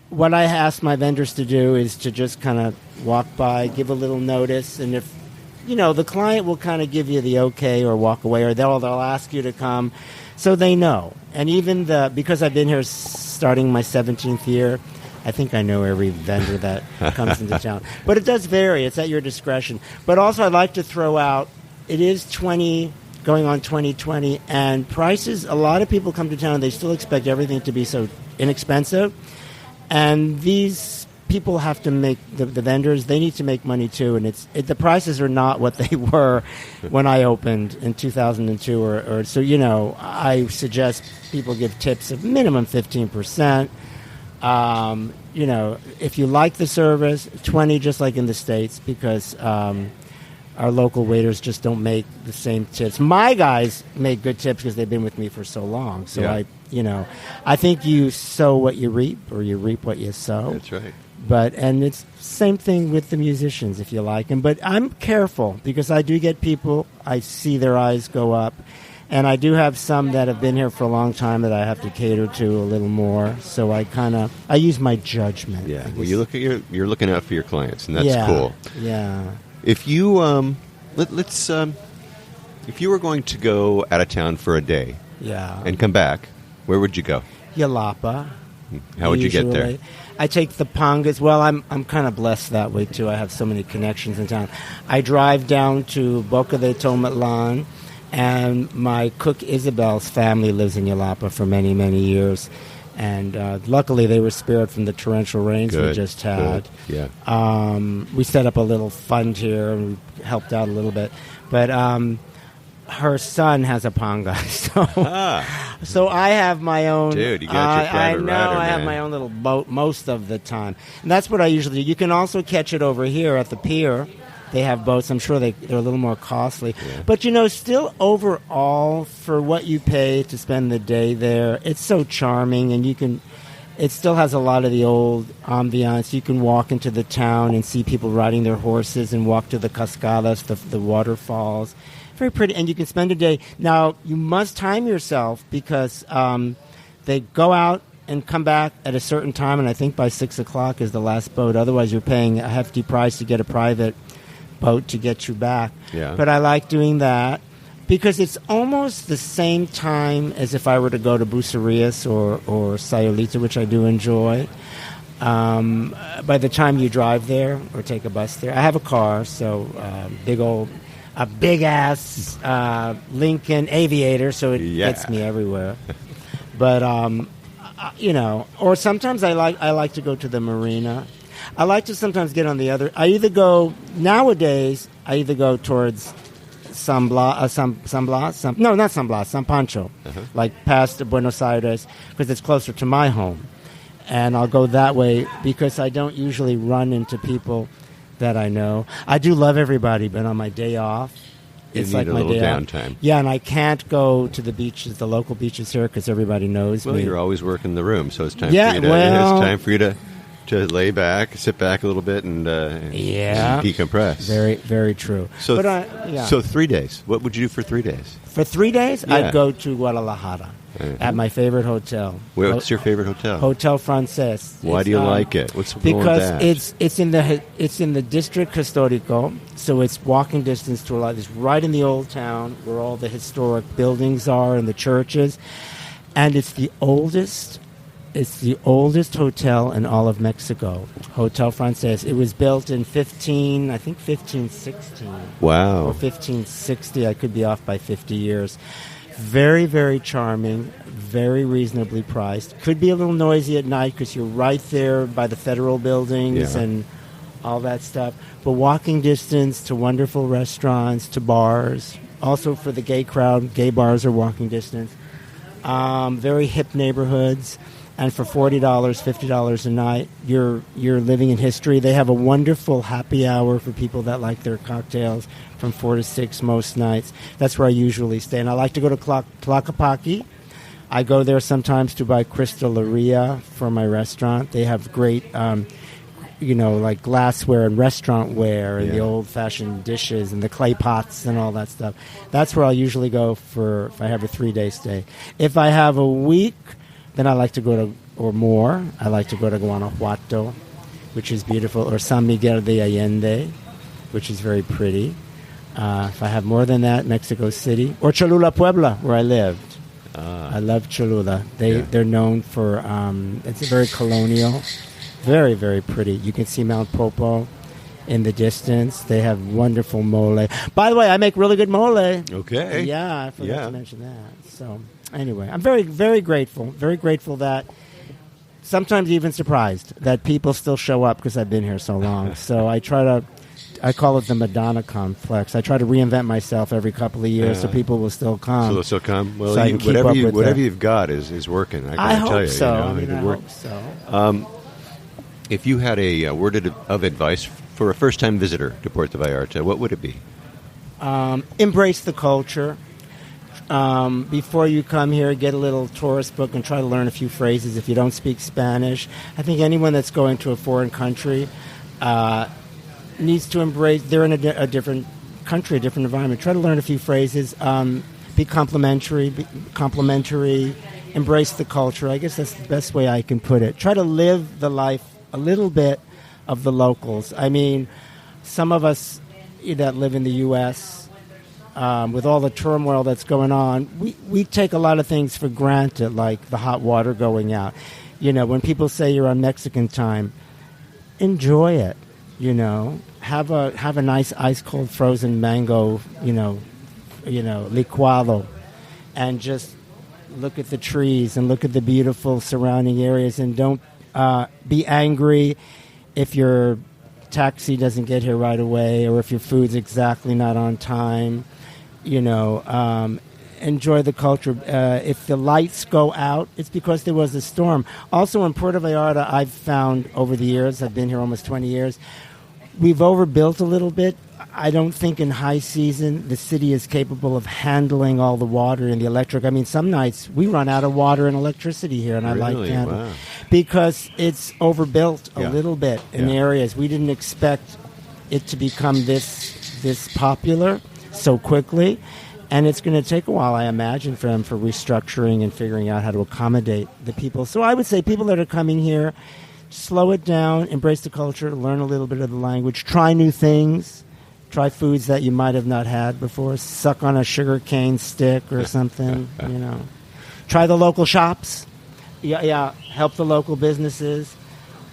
what I ask my vendors to do is to just kind of walk by, give a little notice, and if the client will kind of give you the okay or walk away, or they'll ask you to come, so they know. And even because I've been here starting my 17th year, I think I know every vendor that comes into town. But it does vary. It's at your discretion. But also I'd like to throw out, it is going on 2020, and prices, a lot of people come to town and they still expect everything to be so inexpensive. And these people have to make, the vendors, they need to make money too. And the prices are not what they were when I opened in 2002. Or so, I suggest people give tips of minimum 15%. If you like the service, 20, just like in the States, because our local waiters just don't make the same tips. My guys make good tips because they've been with me for so long. So I think you sow what you reap, or you reap what you sow. That's right. And it's same thing with the musicians, if you like them. But I'm careful because I do get people, I see their eyes go up. And I do have some that have been here for a long time that I have to cater to a little more. So I use my judgment. Yeah. Well, you're looking out for your clients, and that's cool. Yeah. If you if you were going to go out of town for a day, and come back, where would you go? Yalapa. How would you get there? I take the Pangas. Well, I'm kind of blessed that way too. I have so many connections in town. I drive down to Boca de Tomatlan, and my cook Isabel's family lives in Yalapa for many, many years. And luckily, they were spared from the torrential rains we just had. Good. Yeah. We set up a little fund here, and we helped out a little bit. But her son has a panga, so I have my own. Dude, you got your private rider, I have my own little boat most of the time, and that's what I usually do. You can also catch it over here at the pier. They have boats. I'm sure they're a little more costly. Yeah. But, still overall, for what you pay to spend the day there, it's so charming. And it still has a lot of the old ambiance. You can walk into the town and see people riding their horses and walk to the cascadas, the waterfalls. Very pretty. And you can spend a day. Now, you must time yourself because they go out and come back at a certain time. And I think by 6 o'clock is the last boat. Otherwise, you're paying a hefty price to get a private boat to get you back. Yeah. But I like doing that because it's almost the same time as if I were to go to Bucerias or Sayulita, which I do enjoy. By the time you drive there or take a bus there, I have a car, so a big-ass Lincoln Aviator, so it gets me everywhere. But, or sometimes I like to go to the marina. I like to sometimes get on the other. Nowadays, I either go towards San Pancho, like past Buenos Aires, because it's closer to my home. And I'll go that way because I don't usually run into people that I know. I do love everybody, but on my day off, it's like my day downtime. Off. Yeah, and I can't go to the beaches, the local beaches here, because everybody knows me. Well, you're always working the room, so it's time for you to lay back, sit back a little bit, and decompress. Very, very true. So 3 days. What would you do for 3 days? For 3 days, I'd go to Guadalajara at my favorite hotel. What's your favorite hotel? Hotel Frances. Why do you like it? What's going with that? Because it's in the district historico, so it's walking distance to a lot. It's right in the old town where all the historic buildings are and the churches, and it's the oldest. It's the oldest hotel in all of Mexico, Hotel Frances. It was built in 1516. Wow. Or 1560. I could be off by 50 years. Very, very charming, very reasonably priced. Could be a little noisy at night because you're right there by the federal buildings and all that stuff. But walking distance to wonderful restaurants, to bars. Also for the gay crowd, gay bars are walking distance. Very hip neighborhoods. And for $40, $50 a night, you're living in history. They have a wonderful happy hour for people that like their cocktails from 4 to 6 most nights. That's where I usually stay. And I like to go to Tlaquepaque. I go there sometimes to buy cristaleria for my restaurant. They have great, like glassware and restaurant ware and the old-fashioned dishes and the clay pots and all that stuff. That's where I'll usually go if I have a 3-day stay. If I have a week, then I like to go to, or more, I like to go to Guanajuato, which is beautiful, or San Miguel de Allende, which is very pretty. If I have more than that, Mexico City, or Cholula, Puebla, where I lived. I love Cholula. They're known for, it's very colonial, very, very pretty. You can see Mount Popo in the distance. They have wonderful mole. By the way, I make really good mole. Okay. Yeah, I forgot to mention that. So anyway, I'm very, very grateful that sometimes even surprised that people still show up because I've been here so long. So I call it the Madonna complex. I try to reinvent myself every couple of years so people will still come. So they'll still come? Well, so whatever you've got is working. I hope tell you. So. You know, I hope so. If you had a word of advice for a first-time visitor to Puerto Vallarta, what would it be? Embrace the culture. Before you come here, get a little tourist book and try to learn a few phrases if you don't speak Spanish. I think anyone that's going to a foreign country needs to embrace, they're in a different country, a different environment. Try to learn a few phrases. Be complimentary, embrace the culture. I guess that's the best way I can put it. Try to live the life a little bit of the locals. I mean, some of us that live in the U.S., with all the turmoil that's going on, we take a lot of things for granted, like the hot water going out. When people say you're on Mexican time, enjoy it. Have a nice ice cold frozen mango, licuado, and just look at the trees and look at the beautiful surrounding areas, and don't be angry if your taxi doesn't get here right away or if your food's exactly not on time. Enjoy the culture. If the lights go out, it's because there was a storm. Also in Puerto Vallarta, I've found over the years, I've been here almost 20 years, we've overbuilt a little bit. I don't think in high season the city is capable of handling all the water and the electric. I mean, some nights we run out of water and electricity here, and I like to handle it because it's overbuilt a little bit in areas. We didn't expect it to become this popular so quickly, and it's going to take a while, I imagine, for them for restructuring and figuring out how to accommodate the people. So I would say people that are coming here, slow it down, embrace the culture, learn a little bit of the language, try new things, try foods that you might have not had before, suck on a sugar cane stick or something, Try the local shops, help the local businesses.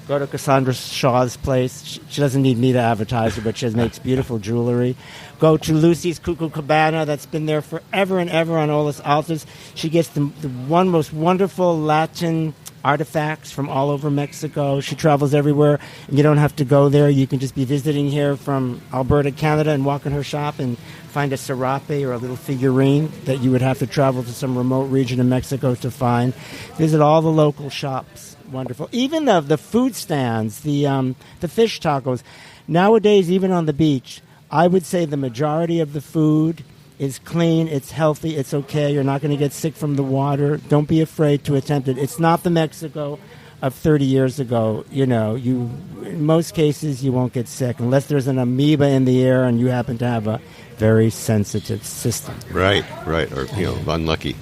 Go to Cassandra Shaw's place. She doesn't need me to advertise her, but she makes beautiful jewelry. Go to Lucy's Cuckoo Cabana that's been there forever and ever on Olas Altas. She gets the most wonderful Latin artifacts from all over Mexico. She travels everywhere, and you don't have to go there. You can just be visiting here from Alberta, Canada, and walk in her shop and find a serape or a little figurine that you would have to travel to some remote region of Mexico to find. Visit all the local shops. Wonderful. Even the food stands, the fish tacos. Nowadays, even on the beach, I would say the majority of the food is clean, it's healthy, it's okay. You're not going to get sick from the water. Don't be afraid to attempt it. It's not the Mexico of 30 years ago. In most cases, you won't get sick unless there's an amoeba in the air and you happen to have a very sensitive system. Right. Or, unlucky.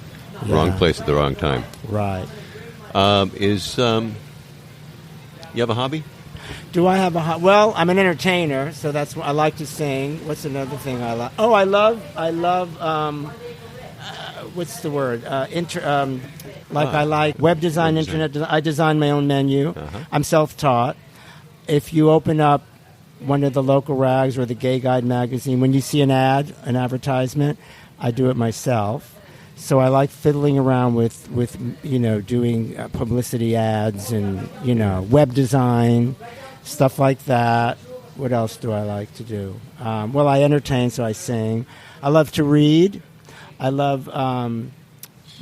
Wrong place at the wrong time. Right. You have a hobby? Do I have a well? I'm an entertainer, so that's what I like to sing. What's another thing I like? Oh, I love. What's the word? I like web design, internet design. I design my own menu. I'm self-taught. If you open up one of the local rags or the Gay Guide magazine, when you see an advertisement, I do it myself. So I like fiddling around with doing publicity ads and, web design, stuff like that. What else do I like to do? I entertain, so I sing. I love to read. I love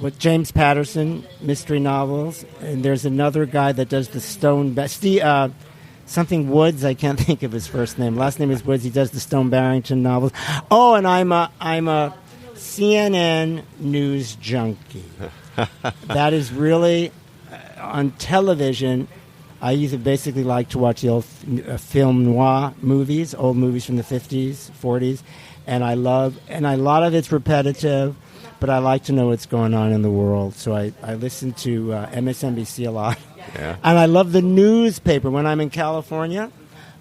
with James Patterson, mystery novels. And there's another guy that does the something Woods. I can't think of his first name. Last name is Woods. He does the Stone Barrington novels. Oh, and I'm a CNN news junkie. That is really on television. I basically like to watch the old film noir movies, old movies from the 50s, 40s, and a lot of it's repetitive, but I like to know what's going on in the world. So I listen to MSNBC a lot. Yeah. And I love the newspaper. When I'm in California,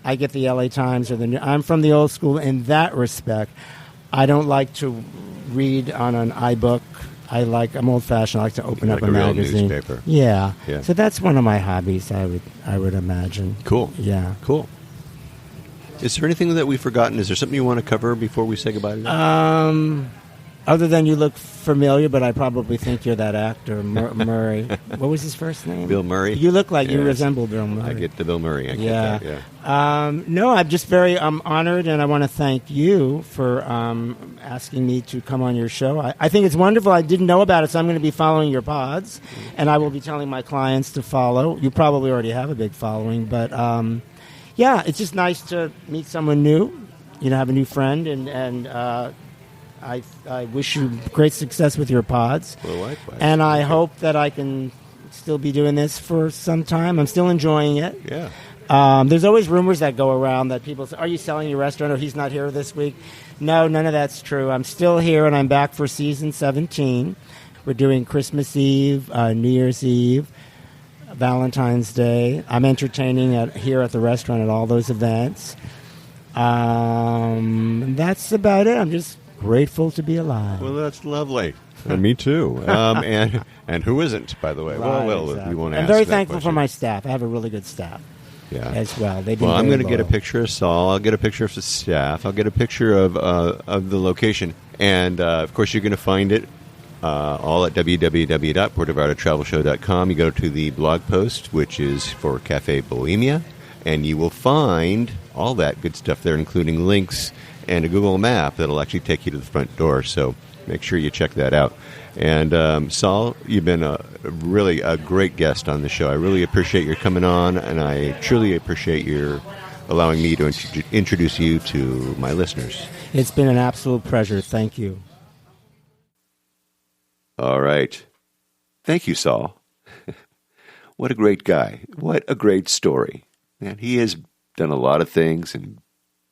I get the LA Times I'm from the old school in that respect. I don't like to read on an iBook. I'm old-fashioned. I like to open up a magazine. Real newspaper. Yeah. Yeah. So that's one of my hobbies, I would imagine. Cool. Yeah. Cool. Is there anything that we've forgotten? Is there something you want to cover before we say goodbye today? Other than you look familiar, but I probably think you're that actor, Murray. What was his first name? Bill Murray. You look like you resemble Bill Murray. I get the Bill Murray. Yeah. No, I'm just very honored, and I want to thank you for asking me to come on your show. I think it's wonderful. I didn't know about it, so I'm going to be following your pods, and I will be telling my clients to follow. You probably already have a big following, but it's just nice to meet someone new, have a new friend, and I wish you great success with your pods. Well, likewise. And I hope that I can still be doing this for some time. I'm still enjoying it. Yeah. There's always rumors that go around that people say, are you selling your restaurant or he's not here this week? No, none of that's true. I'm still here, and I'm back for season 17. We're doing Christmas Eve, New Year's Eve, Valentine's Day. I'm entertaining here at the restaurant at all those events. That's about it. I'm just grateful to be alive. Well, that's lovely. And me too. And who isn't, by the way? Right, well, exactly. you won't I'm ask very that thankful question. for my staff. I have a really good staff as well. They've been I'm very going to get a loyal. picture of Saul. I'll get a picture of the staff. I'll get a picture of the location. And, of course, you're going to find it all at www.puertovallartatravelshow.com. You go to the blog post, which is for Cafe Bohemia, and you will find all that good stuff there, including links and a Google map that'll actually take you to the front door. So make sure you check that out. And Saul, you've been really a great guest on the show. I really appreciate your coming on, and I truly appreciate your allowing me to introduce you to my listeners. It's been an absolute pleasure. Thank you. All right. Thank you, Saul. What a great guy. What a great story. Man, he has done a lot of things and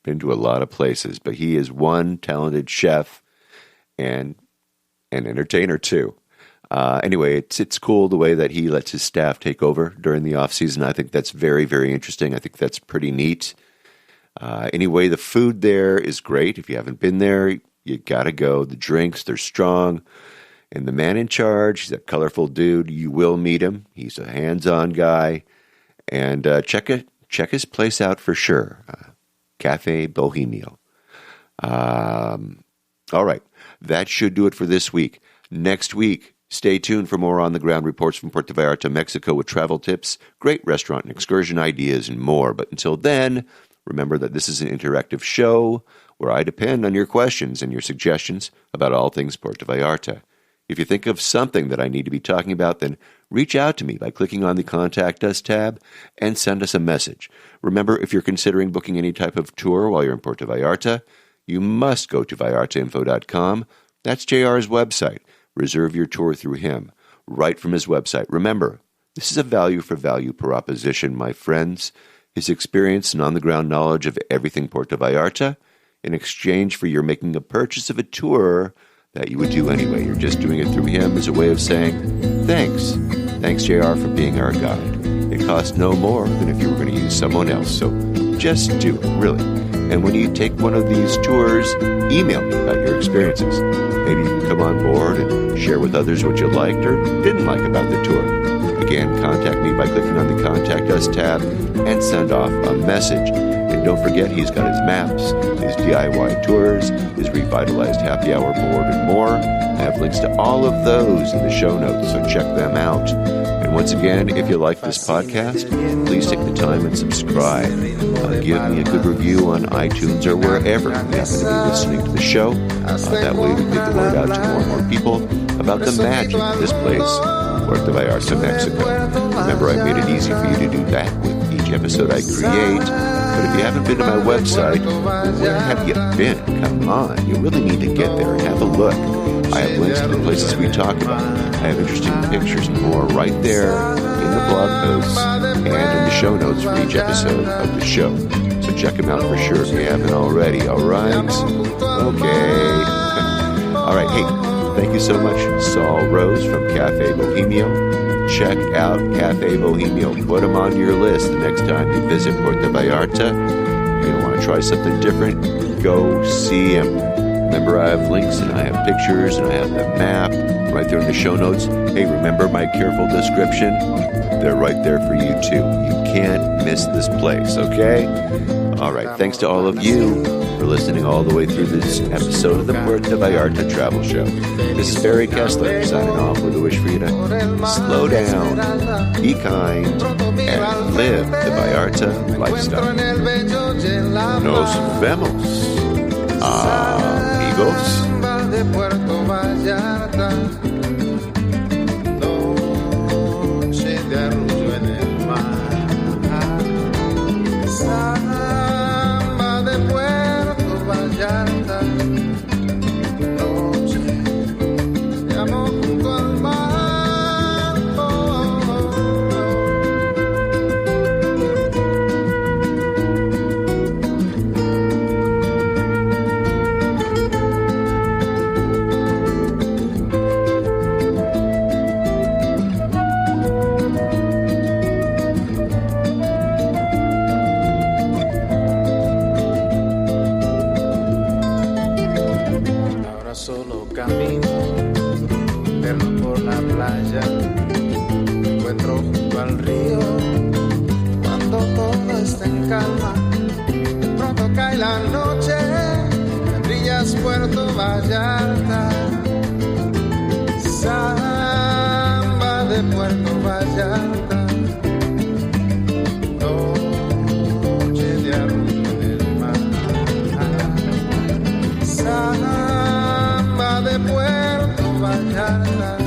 been to a lot of places, but he is one talented chef and an entertainer too. Anyway, it's cool the way that he lets his staff take over during the off season. I think that's very, very interesting. I think that's pretty neat. Anyway, the food there is great. If you haven't been there, you gotta go. The drinks, they're strong. And the man in charge, he's a colorful dude. You will meet him. He's a hands-on guy. And check his place out for sure. Cafe Bohemio. All right. That should do it for this week. Next week, stay tuned for more on-the-ground reports from Puerto Vallarta, Mexico, with travel tips, great restaurant and excursion ideas, and more. But until then, remember that this is an interactive show where I depend on your questions and your suggestions about all things Puerto Vallarta. If you think of something that I need to be talking about, then reach out to me by clicking on the Contact Us tab and send us a message. Remember, if you're considering booking any type of tour while you're in Puerto Vallarta, you must go to vallartainfo.com. That's JR's website. Reserve your tour through him, right from his website. Remember, this is a value-for-value proposition, my friends. His experience and on-the-ground knowledge of everything Puerto Vallarta in exchange for your making a purchase of a tour that you would do anyway. You're just doing it through him as a way of saying, thanks. Thanks, JR, for being our guide. It costs no more than if you were going to use someone else. So just do it, really. And when you take one of these tours, email me about your experiences. Maybe you can come on board and share with others what you liked or didn't like about the tour. Again, contact me by clicking on the Contact Us tab and send off a message. And don't forget, he's got his maps, his DIY tours, his revitalized happy hour board, and more. I have links to all of those in the show notes, so check them out. And once again, if you like this podcast, please take the time and subscribe. Give me a good review on iTunes or wherever you happen to be listening to the show. That way we can get the word out to more and more people about the magic of this place, Puerto Vallarta, Mexico. Remember, I made it easy for you to do that with each episode I create. But if you haven't been to my website, where have you been? Come on, you really need to get there and have a look. I have links to the places we talk about. I have interesting pictures and more right there in the blog posts and in the show notes for each episode of the show. So check them out for sure if you haven't already, all right? Okay. All right, hey, thank you so much, Saul Rose from Cafe Bohemio. Check out Cafe Bohemio. Put them on your list the next time you visit Puerto Vallarta. You want to try something different? Go see him. Remember, I have links and I have pictures and I have the map right there in the show notes. Hey, remember my careful description? They're right there for you too. You can't miss this place, okay? All right, thanks to all of you for listening all the way through this episode of the Puerto Vallarta Travel Show. This is Barry Kessler signing off with a wish for you to slow down, be kind, and live the Vallarta lifestyle. Nos vemos, amigos. De Puerto Vallarta, noche de arrullo en el mar, samba de Puerto Vallarta, noche de amor junto al mar. Solo camino eterno por la playa, me encuentro junto al río cuando todo está en calma. De pronto cae la noche, brillas Puerto Vallarta, samba de Puerto Vallarta, noche de arrullo en el mar. De Puerto Vallarta.